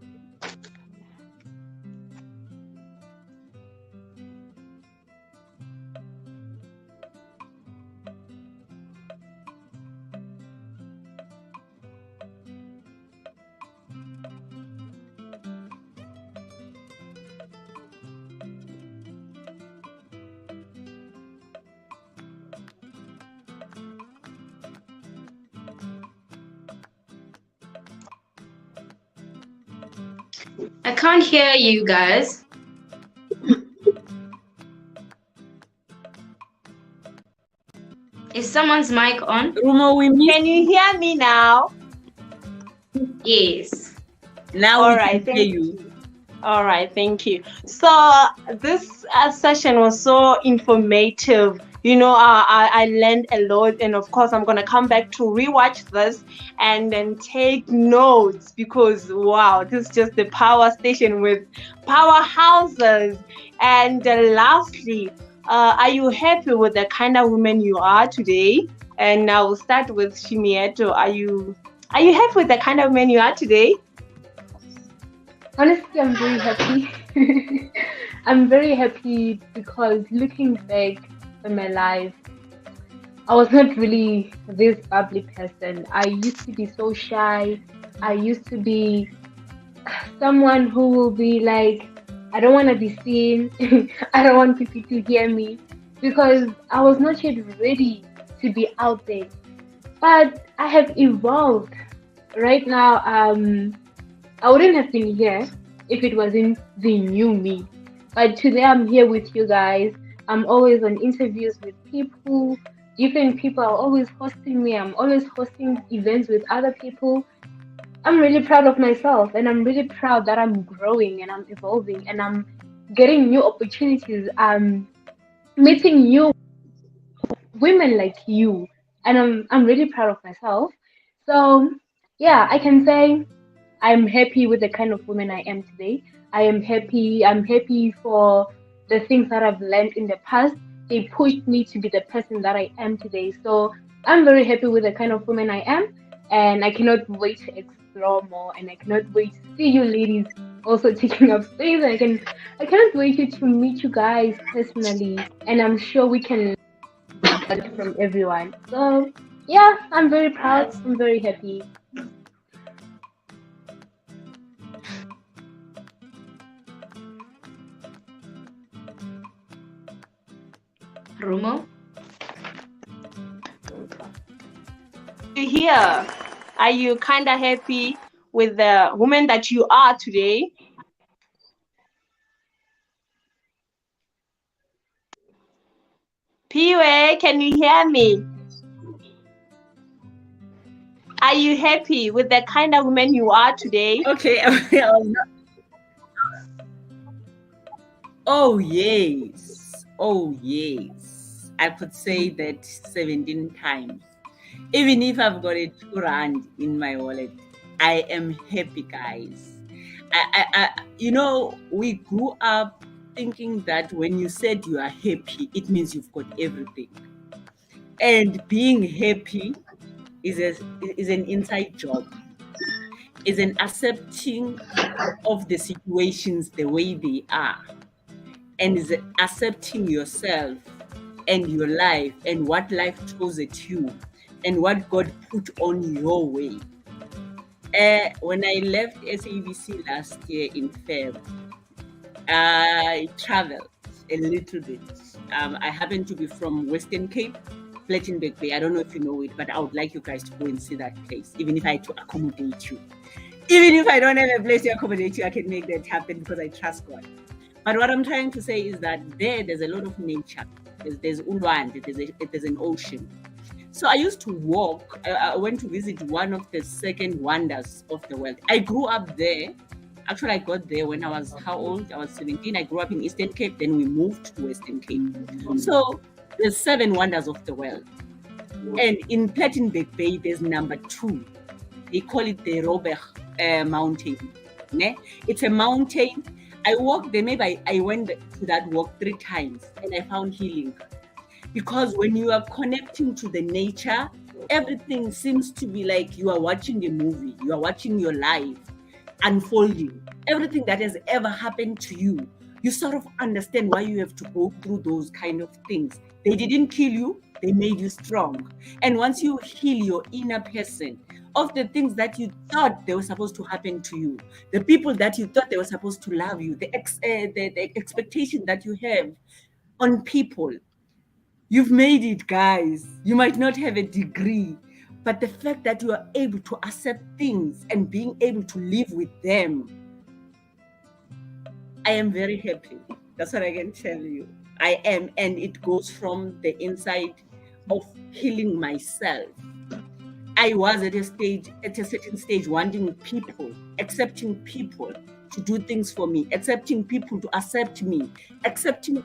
I can't hear you guys. Is someone's mic on? Rumo, we miss. Can you hear me now? Yes. Now All we right, can hear thank you. All right, thank you. So this session was so informative. You know, I learned a lot, and of course, I'm gonna come back to rewatch this and then take notes because wow, this is just the power station with powerhouses. And lastly, are you happy with the kind of woman you are today? And I will start with Shimieto. Are you happy with the kind of man you are today? Honestly, I'm very happy. I'm very happy because looking back in my life, I was not really this bubbly person. I used to be so shy. I used to be someone who will be like, I don't want to be seen. I don't want people to hear me because I was not yet ready to be out there. But I have evolved. Right now, I wouldn't have been here if it wasn't the new me. But today I'm here with you guys. I'm always on interviews with people. Different people are always hosting me. I'm always hosting events with other people. I'm really proud of myself and I'm really proud that I'm growing and I'm evolving and I'm getting new opportunities. I'm meeting new women like you and I'm really proud of myself. So yeah, I can say I'm happy with the kind of woman I am today. I'm happy for the things that I've learned in the past. They pushed me to be the person that I am today. So I'm very happy with the kind of woman I am, and I cannot wait to explore more. And I cannot wait to see you ladies also taking up space. And I cannot wait to meet you guys personally. And I'm sure we can learn from everyone. So yeah, I'm very proud. I'm very happy. Rumo? here? Are you kind of happy with the woman that you are today? Piwe, can you hear me? Are you happy with the kind of woman you are today? Okay. Oh, yes. Oh, yes. I could say that 17 times. Even if I've got a 2 rand in my wallet, I am happy, guys. We grew up thinking that when you said you are happy, it means you've got everything. And being happy is an inside job, is an accepting of the situations the way they are, and is accepting yourself and your life and what life throws at you and what God put on your way. When I left SABC last year in Feb, I traveled a little bit. I happen to be from Western Cape, Plettenberg Bay. I don't know if you know it, but I would like you guys to go and see that place, even if I had to accommodate you. Even if I don't have a place to accommodate you, I can make that happen because I trust God. But what I'm trying to say is that there's a lot of nature. There's Ulwand, there's an ocean. So I used to walk. I went to visit one of the second wonders of the world. I grew up there. Actually, I got there when I was, how old? I was 17. I grew up in Eastern Cape. Then we moved to Western Cape. So there's 7 wonders of the world. And in Plettenberg Bay, there's number 2. They call it the Robert Mountain. It's a mountain. I walked there. Maybe I went to that walk 3 times and I found healing. Because when you are connecting to the nature, everything seems to be like you are watching a movie. You are watching your life unfolding. Everything that has ever happened to you, you sort of understand why you have to go through those kind of things. They didn't kill you, they made you strong. And once you heal your inner person of the things that you thought they were supposed to happen to you, the people that you thought they were supposed to love you, the expectation that you have on people, you've made it, guys. You might not have a degree, but the fact that you are able to accept things and being able to live with them, I am very happy. That's what I can tell you. I am, and it goes from the inside of healing myself. I was at a certain stage, wanting people, accepting people to do things for me, accepting people to accept me, expecting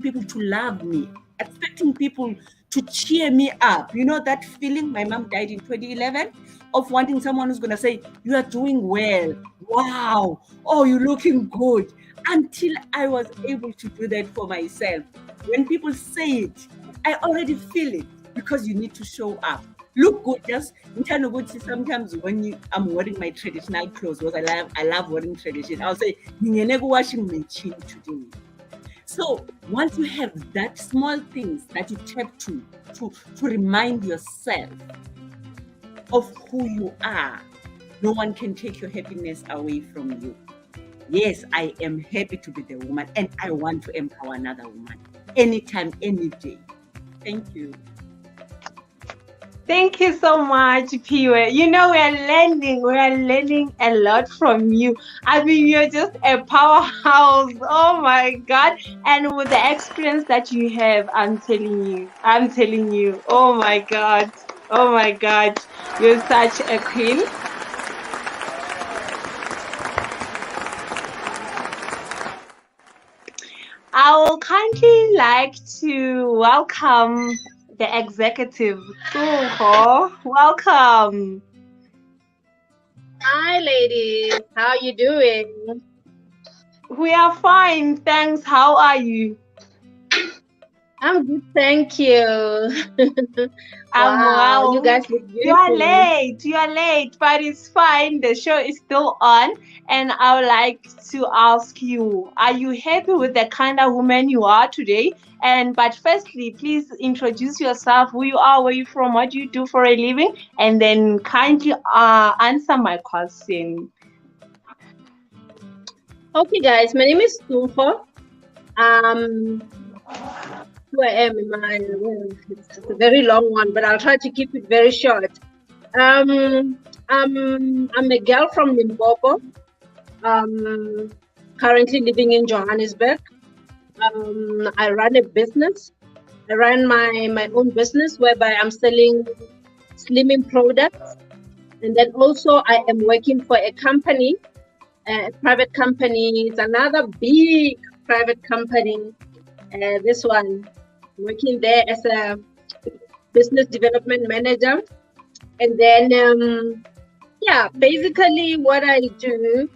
people to love me, expecting people to cheer me up. You know that feeling? My mom died in 2011 of wanting someone who's going to say, you are doing well. Wow. Oh, you're looking good. Until I was able to do that for myself. When people say it, I already feel it because you need to show up. Look good. Just sometimes when I'm wearing my traditional clothes, because I love wearing tradition, I'll say, washing machine today. So once you have that small things that you tap to remind yourself of who you are, no one can take your happiness away from you. Yes, I am happy to be the woman, and I want to empower another woman anytime, any day. Thank you. Thank you so much, Piwe. You know, we are learning a lot from you. I mean, you're just a powerhouse. Oh my God. And with the experience that you have, I'm telling you, oh my God. Oh my God. You're such a queen. I will kindly like to welcome the executive. Welcome. Hi, ladies. How you doing? We are fine, thanks. How are you? I'm good, thank you. I'm Wow, well. you guys look You are beautiful. late, but it's fine. The show is still on, and I would like to ask you: are you happy with the kind of woman you are today? But firstly, please introduce yourself: who you are, where you from, what do you do for a living, and then kindly answer my question. Okay, guys, my name is Tumfo. Um, who I am in my, well, it's a very long one, but I'll try to keep it very short. I'm a girl from Limpopo, currently living in Johannesburg. I run a business. I run my own business whereby I'm selling slimming products. And then also I am working for a company, a private company. It's another big private company. This one, working there as a business development manager. And then, yeah, basically what I do,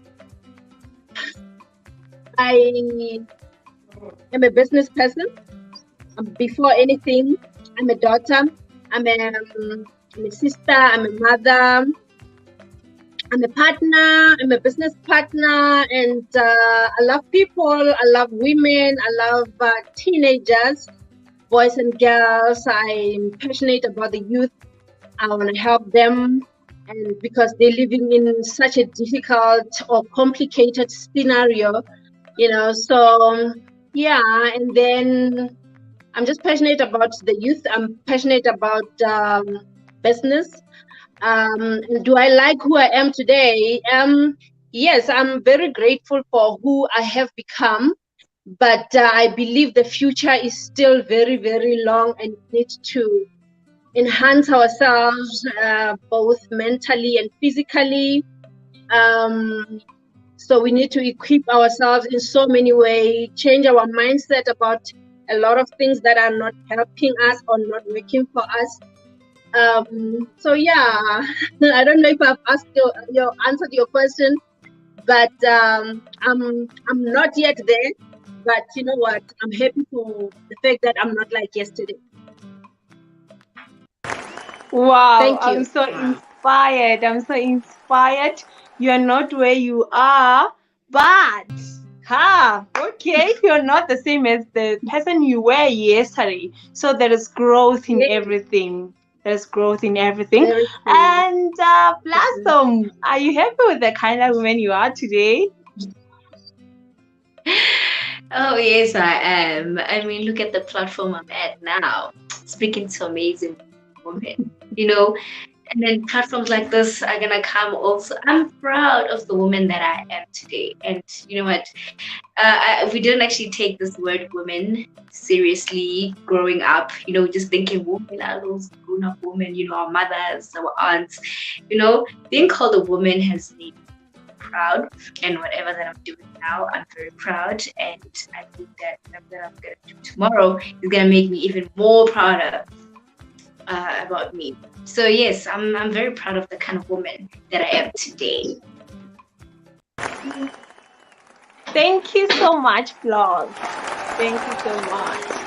I am a business person. Before anything, I'm a daughter, I'm a sister, I'm a mother, I'm a partner, I'm a business partner, and I love people, I love women, I love teenagers, boys and girls. I'm passionate about the youth. I want to help them, and because they're living in such a difficult or complicated scenario, so yeah. And then I'm just passionate about the youth. I'm passionate about business. And do I like who I am today? Yes, I'm very grateful for who I have become, but I believe the future is still very, very long and need to enhance ourselves both mentally and physically. So we need to equip ourselves in so many ways, change our mindset about a lot of things that are not helping us or not working for us. So yeah, I don't know if I've asked answered your question, but I'm not yet there. But you know what? I'm happy for the fact that I'm not like yesterday. Wow, Thank I'm you. so inspired. I'm so inspired. You are not where you are, but okay, you're not the same as the person you were yesterday. So there is growth in Yes, everything. There's growth in everything. very true. And Blossom, are you happy with the kind of woman you are today? Oh, yes, I am. I mean, look at the platform I'm at now, speaking to amazing women, you know, and then platforms like this are gonna come also. I'm proud of the woman that I am today. And you know what? We didn't actually take this word women seriously growing up, just thinking women are those grown up women, our mothers, our aunts, being called a woman has made proud, and whatever that I'm doing now, I'm very proud, and I think that whatever that I'm gonna do tomorrow is gonna make me even more prouder about me. So yes, I'm very proud of the kind of woman that I am today. Thank you so much, Blog. Thank you so much.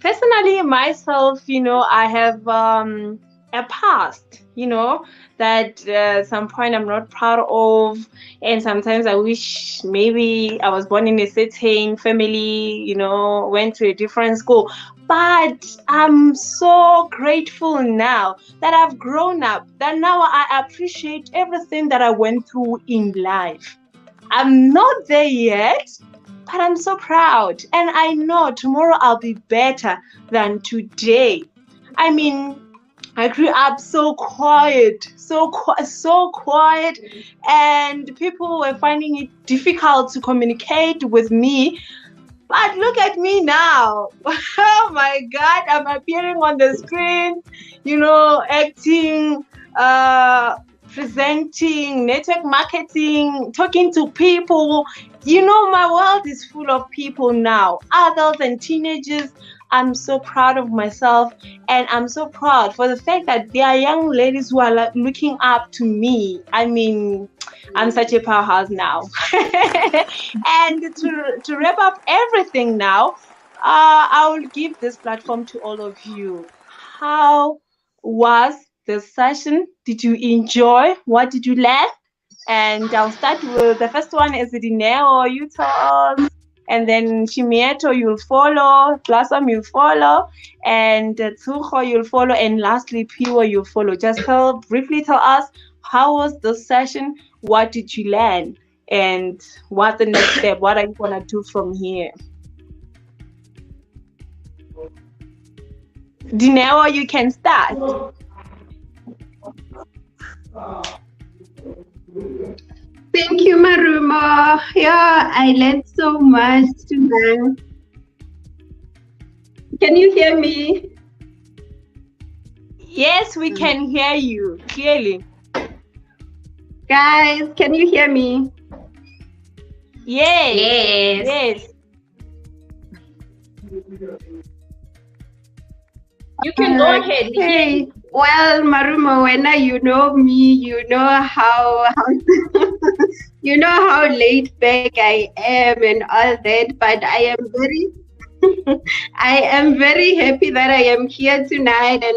Personally, myself, I have a past, that some point I'm not proud of, and sometimes I wish maybe I was born in a certain family, went to a different school. But I'm so grateful now that I've grown up, that now I appreciate everything that I went through in life. I'm not there yet, but I'm so proud. And I know tomorrow I'll be better than today. I mean, I grew up so quiet, so quiet, and people were finding it difficult to communicate with me. But look at me now. Oh my God, I'm appearing on the screen, acting, presenting, network marketing, talking to people. My world is full of people now, adults and teenagers. I'm so proud of myself, and I'm so proud for the fact that there are young ladies who are looking up to me. I mean, I'm such a powerhouse now. And to wrap up everything now, I will give this platform to all of you. How was the session? Did you enjoy? What did you learn? And I'll start with the first one. Is it Dineo or you tell us? and then Shimieto you'll follow, Blossom you'll follow, and Tsuho you'll follow, and lastly Piwa you'll follow. Just briefly tell us, how was the session? What did you learn? And what's the next step? What are you gonna do from here? Dineo, you can start. Thank you, Rumo. Yeah, I learned so much today. Can you hear me? Yes, we can hear you clearly. Guys, can you hear me? Yes. You can go ahead. Okay. Well, Marumo, when you know me, you know how you know how laid back I am and all that. But I am very I am very happy that I am here tonight, and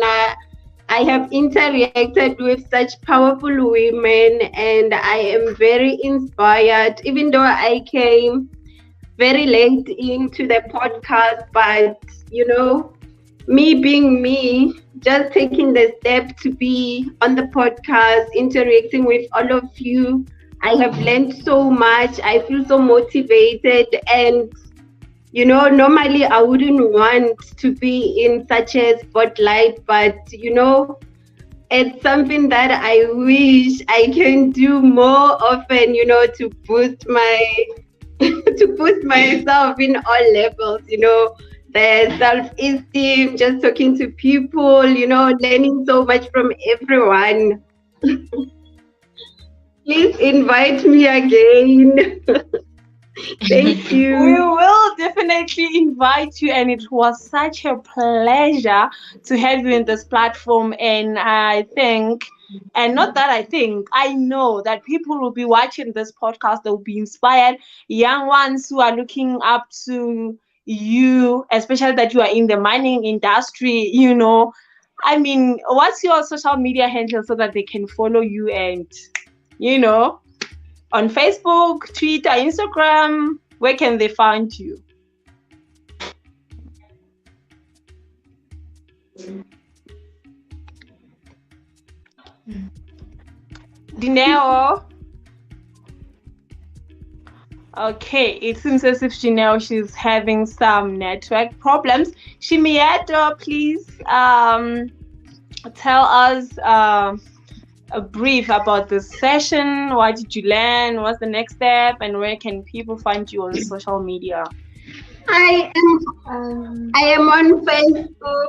I have interacted with such powerful women, and I am very inspired. Even though I came very late into the podcast, but you know, me being me, just taking the step to be on the podcast, interacting with all of you, I have learned so much. I feel so motivated, and you know, normally I wouldn't want to be in such a spotlight, but you know, it's something that I wish I can do more often, you know, to boost my to boost myself in all levels, you know, the self-esteem, just talking to people, you know, learning so much from everyone. Please invite me again. Thank you. We will definitely invite you, and it was such a pleasure to have you in this platform. And I think, and not that I think, I know that people will be watching this podcast, they'll be inspired. Young ones who are looking up to you, especially that you are in the mining industry, you know. I mean, what's your social media handle so that they can follow you and, you know, on Facebook, Twitter, Instagram, where can they find you? Dineo. Okay, it seems as if she's having some network problems. Shimieto, please tell us a brief about this session. What did you learn? What's the next step? And where can people find you on social media? I am on Facebook.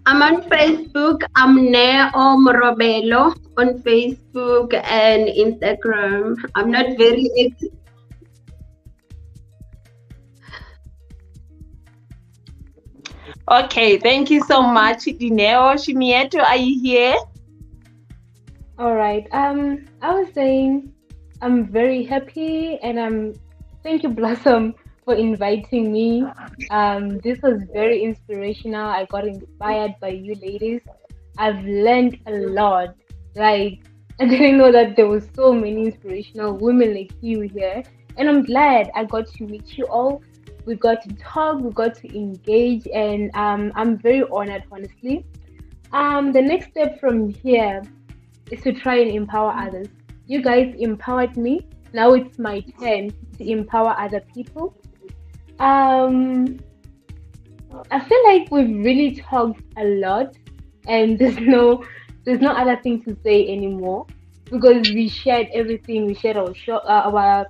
I'm on Facebook. I'm Neo Morobelo on Facebook and Instagram. I'm not very active. Okay, thank you so much, Dineo. Shimieto, are you here? All right. I was saying I'm very happy, and thank you, Blossom, for inviting me. This was very inspirational. I got inspired by you ladies. I've learned a lot. Like, I didn't know that there was so many inspirational women like you here, and I'm glad I got to meet you all. We got to talk, we got to engage, and I'm very honored, honestly. The next step from here is to try and empower others. You guys empowered me. Now it's my turn to empower other people. I feel like we've really talked a lot, and there's no other thing to say anymore, because we shared everything. We shared our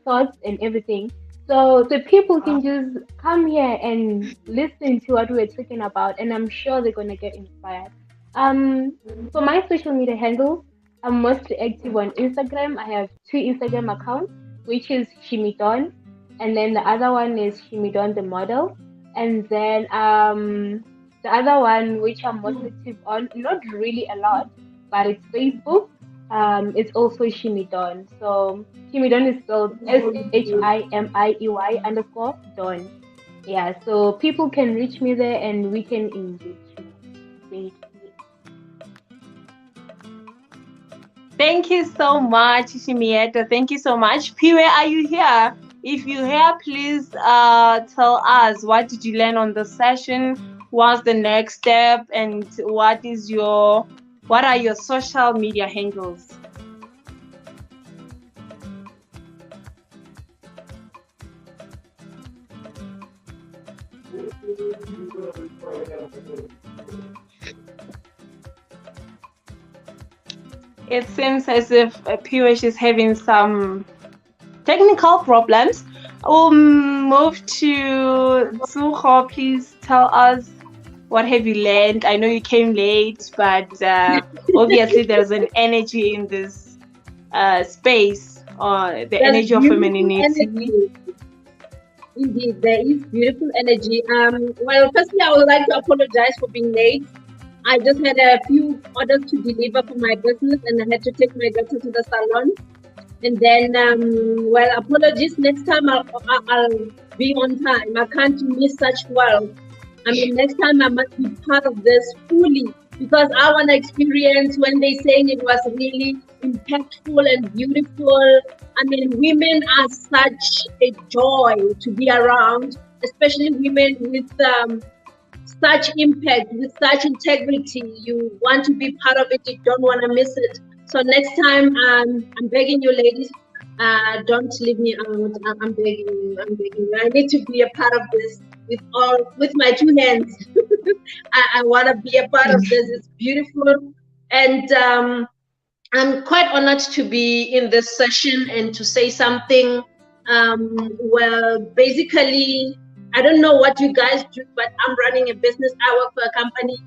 thoughts and everything. So the people can just come here and listen to what we're talking about, and I'm sure they're gonna get inspired. For my social media handles, I'm mostly active on Instagram. I have 2 Instagram accounts, which is Shimidon, and then the other one is Shimidon the model, and then the other one which I'm most active on, not really a lot, but it's Facebook. It's also Shimidon. So Shimidon is spelled SHIMIEY_Don. Yeah, so people can reach me there and we can engage. Thank you. Thank you so much, Shimieta. Thank you so much. Piwe, are you here? If you're here, please tell us, what did you learn on the session? What's the next step? And what are your social media handles? It seems as if Piyush is having some technical problems. We'll move to Tsuho. Please tell us, what have you learned? I know you came late, but obviously there's an energy in this space, the There's energy of beautiful femininity. energy. Indeed, there is beautiful energy. Well, firstly, I would like to apologize for being late. I just had a few orders to deliver for my business, and I had to take my daughter to the salon. And then, well, apologies. Next time I'll be on time. I can't miss such well. I mean, next time I must be part of this fully, because I want to experience when they saying it was really impactful and beautiful. I mean, women are such a joy to be around, especially women with such impact, with such integrity. You want to be part of it, you don't want to miss it. So next time, I'm begging you, ladies, don't leave me out. I'm begging you. I need to be a part of this with my two hands. I want to be a part of this. It's beautiful, and I'm quite honored to be in this session and to say something. Well, basically, I don't know what you guys do, but I'm running a business. I work for a company.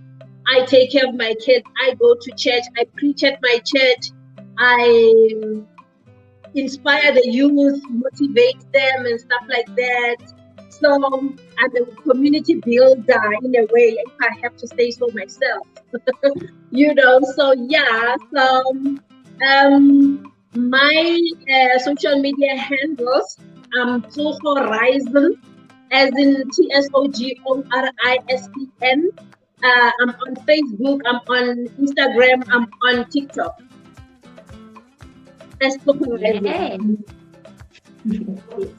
I take care of my kids. I go to church. I preach at my church. I inspire the youth, motivate them, and stuff like that. So I'm a community builder in a way, if I have to say so myself. So yeah. So my social media handles, Tsogo Risen, as in TSOGORISEN. I'm on Facebook, I'm on Instagram, I'm on TikTok. That's Tsogo Risen.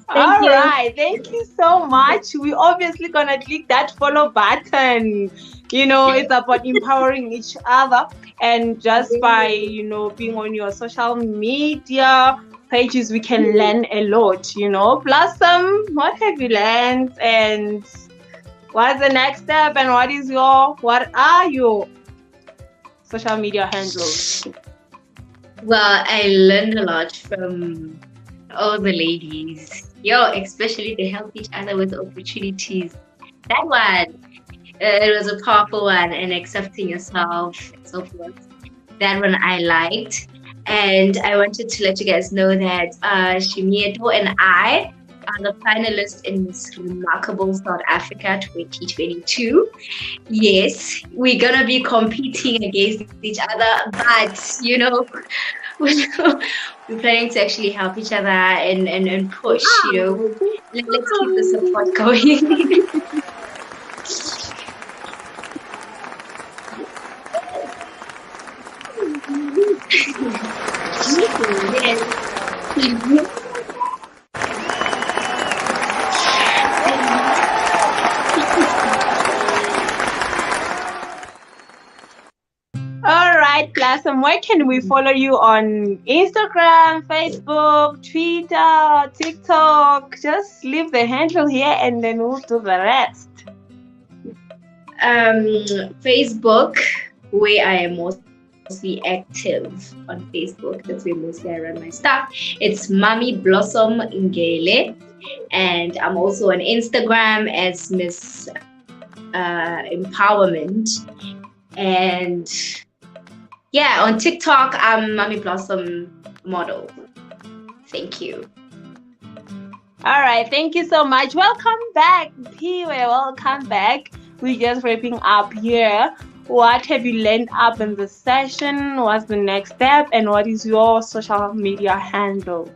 All right, thank you so much. We obviously gonna click that follow button. It's about empowering each other, and just by being on your social media pages, we can learn a lot. Plus, what have you learned, and what's the next step, and what are your social media handles? Well, I learned a lot from all the ladies. Especially they help each other with opportunities. That one, it was a powerful one, and accepting yourself and so forth. That one I liked. And I wanted to let you guys know that Shimieto and I are the finalists in Miss Remarkable South Africa 2022. Yes, we're going to be competing against each other, but, we're planning to actually help each other and push, Let's keep the support going. All right, Blossom, where can we follow you on Instagram, Facebook, Twitter, TikTok? Just leave the handle here and then we'll do the rest. Facebook, where I am mostly active on Facebook. That's where mostly I run my stuff. It's Mami Blossom Ngele. And I'm also on Instagram as Miss Empowerment. And yeah, on TikTok, I'm Mami Blossom Model. Thank you. All right, thank you so much. Welcome back, Piwe. Welcome back. We're just wrapping up here. What have you learned up in the session? What's the next step? And what is your social media handle?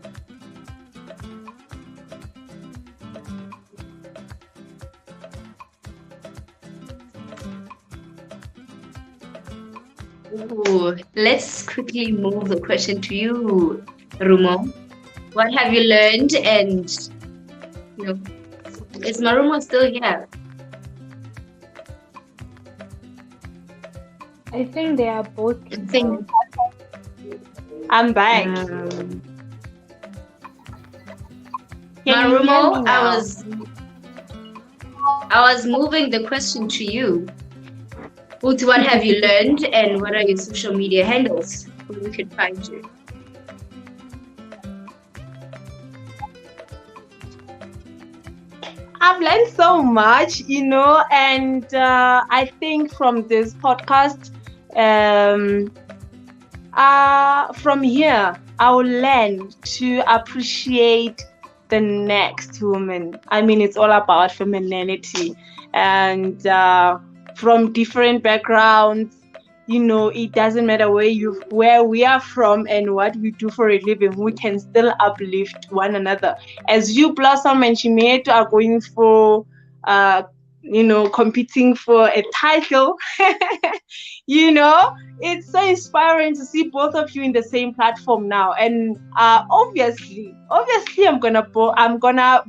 Ooh, let's quickly move the question to you, Rumo. What have you learned? And you know, is Marumo still here? I think they are both I think. I'm back. Um, Can you hear me Marumo, now? I was moving the question to you. What have you learned, and what are your social media handles where we can find you? I've learned so much, and I think from this podcast, from here, I will learn to appreciate the next woman. I mean, it's all about femininity, and from different backgrounds. It doesn't matter where we are from and what we do for a living. We can still uplift one another. As you, Blossom and Shimeto, are going for, competing for a title, it's so inspiring to see both of you in the same platform now. And obviously, I'm gonna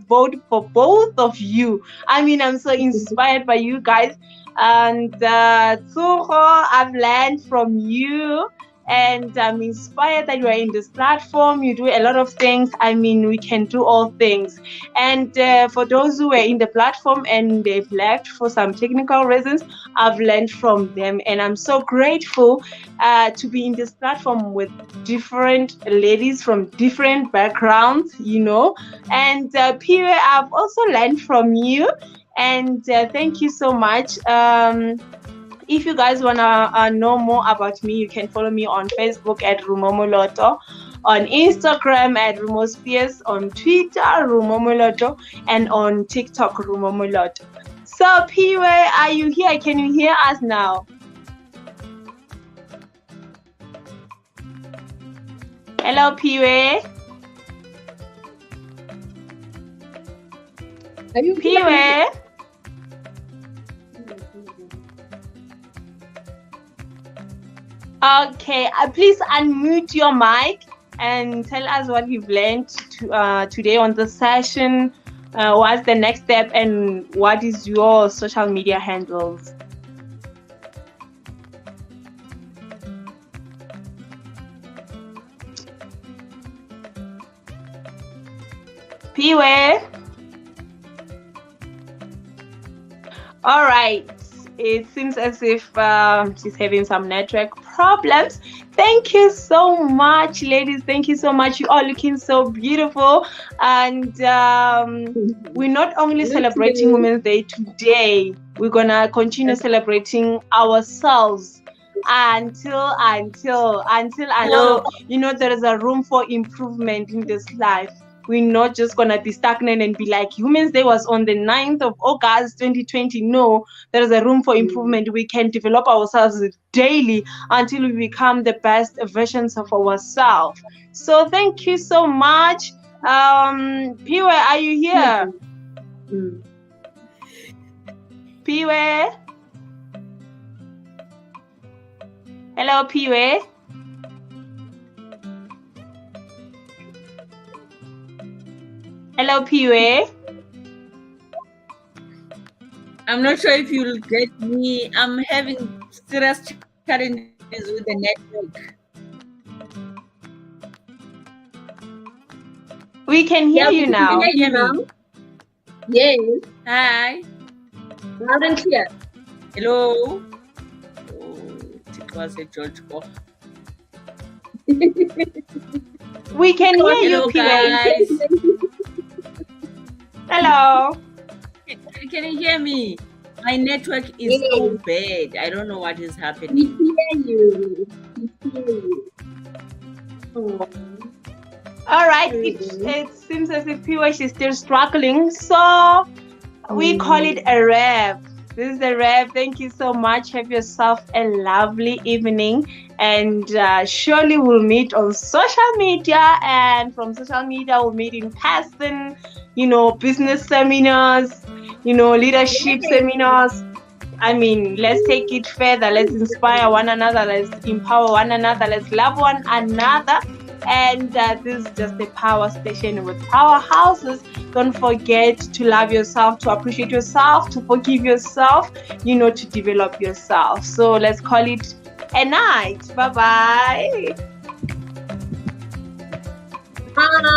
vote for both of you. I mean, I'm so inspired by you guys. And Tsuho, I've learned from you, and I'm inspired that you are in this platform. You do a lot of things. I mean, we can do all things. And for those who were in the platform and they've left for some technical reasons, I've learned from them, and I'm so grateful to be in this platform with different ladies from different backgrounds, And Pire, I've also learned from you. And thank you so much. If you guys want to know more about me, you can follow me on Facebook at Rumomoloto, on Instagram at Rumospheres, on Twitter, Rumomoloto, and on TikTok, Rumomoloto. So, Piwe, are you here? Can you hear us now? Hello, Piwe. Are you Piwe. Okay, please unmute your mic and tell us what you've learned today on the session. What's the next step, and what is your social media handles? Piwe. All right. It seems as if she's having some network problems. Thank you so much, ladies. Thank you so much. You all looking so beautiful. And we're not only celebrating Women's Day today, we're going to continue celebrating ourselves until there is a room for improvement in this life. We're not just going to be stagnant and be like, Women's Day was on the 9th of August 2020. No, there is a room for improvement. We can develop ourselves daily until we become the best versions of ourselves. So thank you so much. Piwe, are you here? Piwe? Hello, Piwe? Hello, Piwe. I'm not sure if you'll get me. I'm having serious challenges with the network. We can hear you now. Can you hear me? Yes. Hi. Loud and clear. Hello. Oh, it was a George Koch. We can hear you, guys. Hello. Can you hear me? My network is so bad. I don't know what is happening. We hear you. Oh. All right. It seems as if PY is still struggling. So we call it a wrap. This is a wrap. Thank you so much. Have yourself a lovely evening. And surely we'll meet on social media. And from social media, we'll meet in person, business seminars, leadership seminars. I mean, let's take it further. Let's inspire one another. Let's empower one another. Let's love one another. And this is just a power station with powerhouses. Don't forget to love yourself, to appreciate yourself, to forgive yourself, to develop yourself. So let's call it a night. Bye-bye. Bye.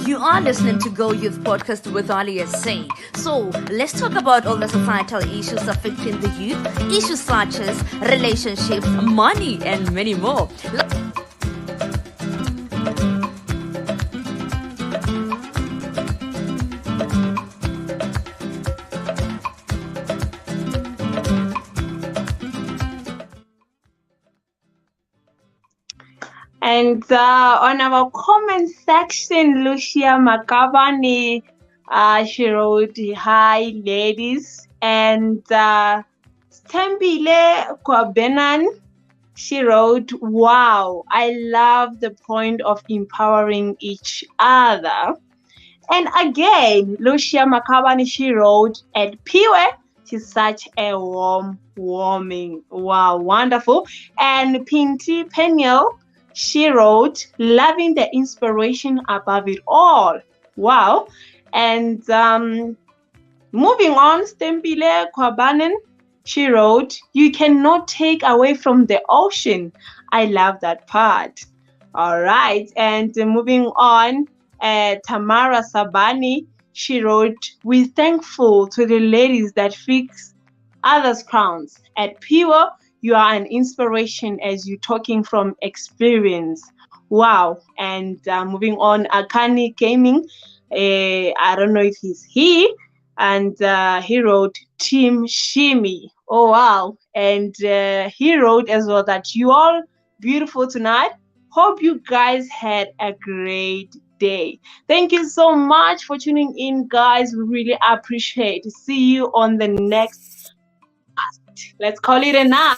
You are listening to Go Youth Podcast with Ali S.A. So let's talk about all the societal issues affecting the youth, issues such as relationships, money, and many more. And on our comment section, Lucia Makabani, she wrote, "Hi, ladies." And Stembile Kwabenan, she wrote, "Wow, I love the point of empowering each other." And again, Lucia Makabani, she wrote, "At Piwe, she's such a warming." Wow, wonderful. And Pinti Peniel, she wrote, "Loving the inspiration above it all." Wow. And moving on, Stembile Kwabanen, she wrote, "You cannot take away from the ocean." I love that part. All right. And moving on, Tamara Sabani, she wrote, "We're thankful to the ladies that fix others' crowns. At Pure, you are an inspiration as you're talking from experience. Wow. And moving on, Akani Gaming. I don't know if he's he. And he wrote Team Shimi. Oh, wow. And he wrote as well that you all beautiful tonight. Hope you guys had a great day. Thank you so much for tuning in, guys. We really appreciate it. See you on the next. Let's call it a night.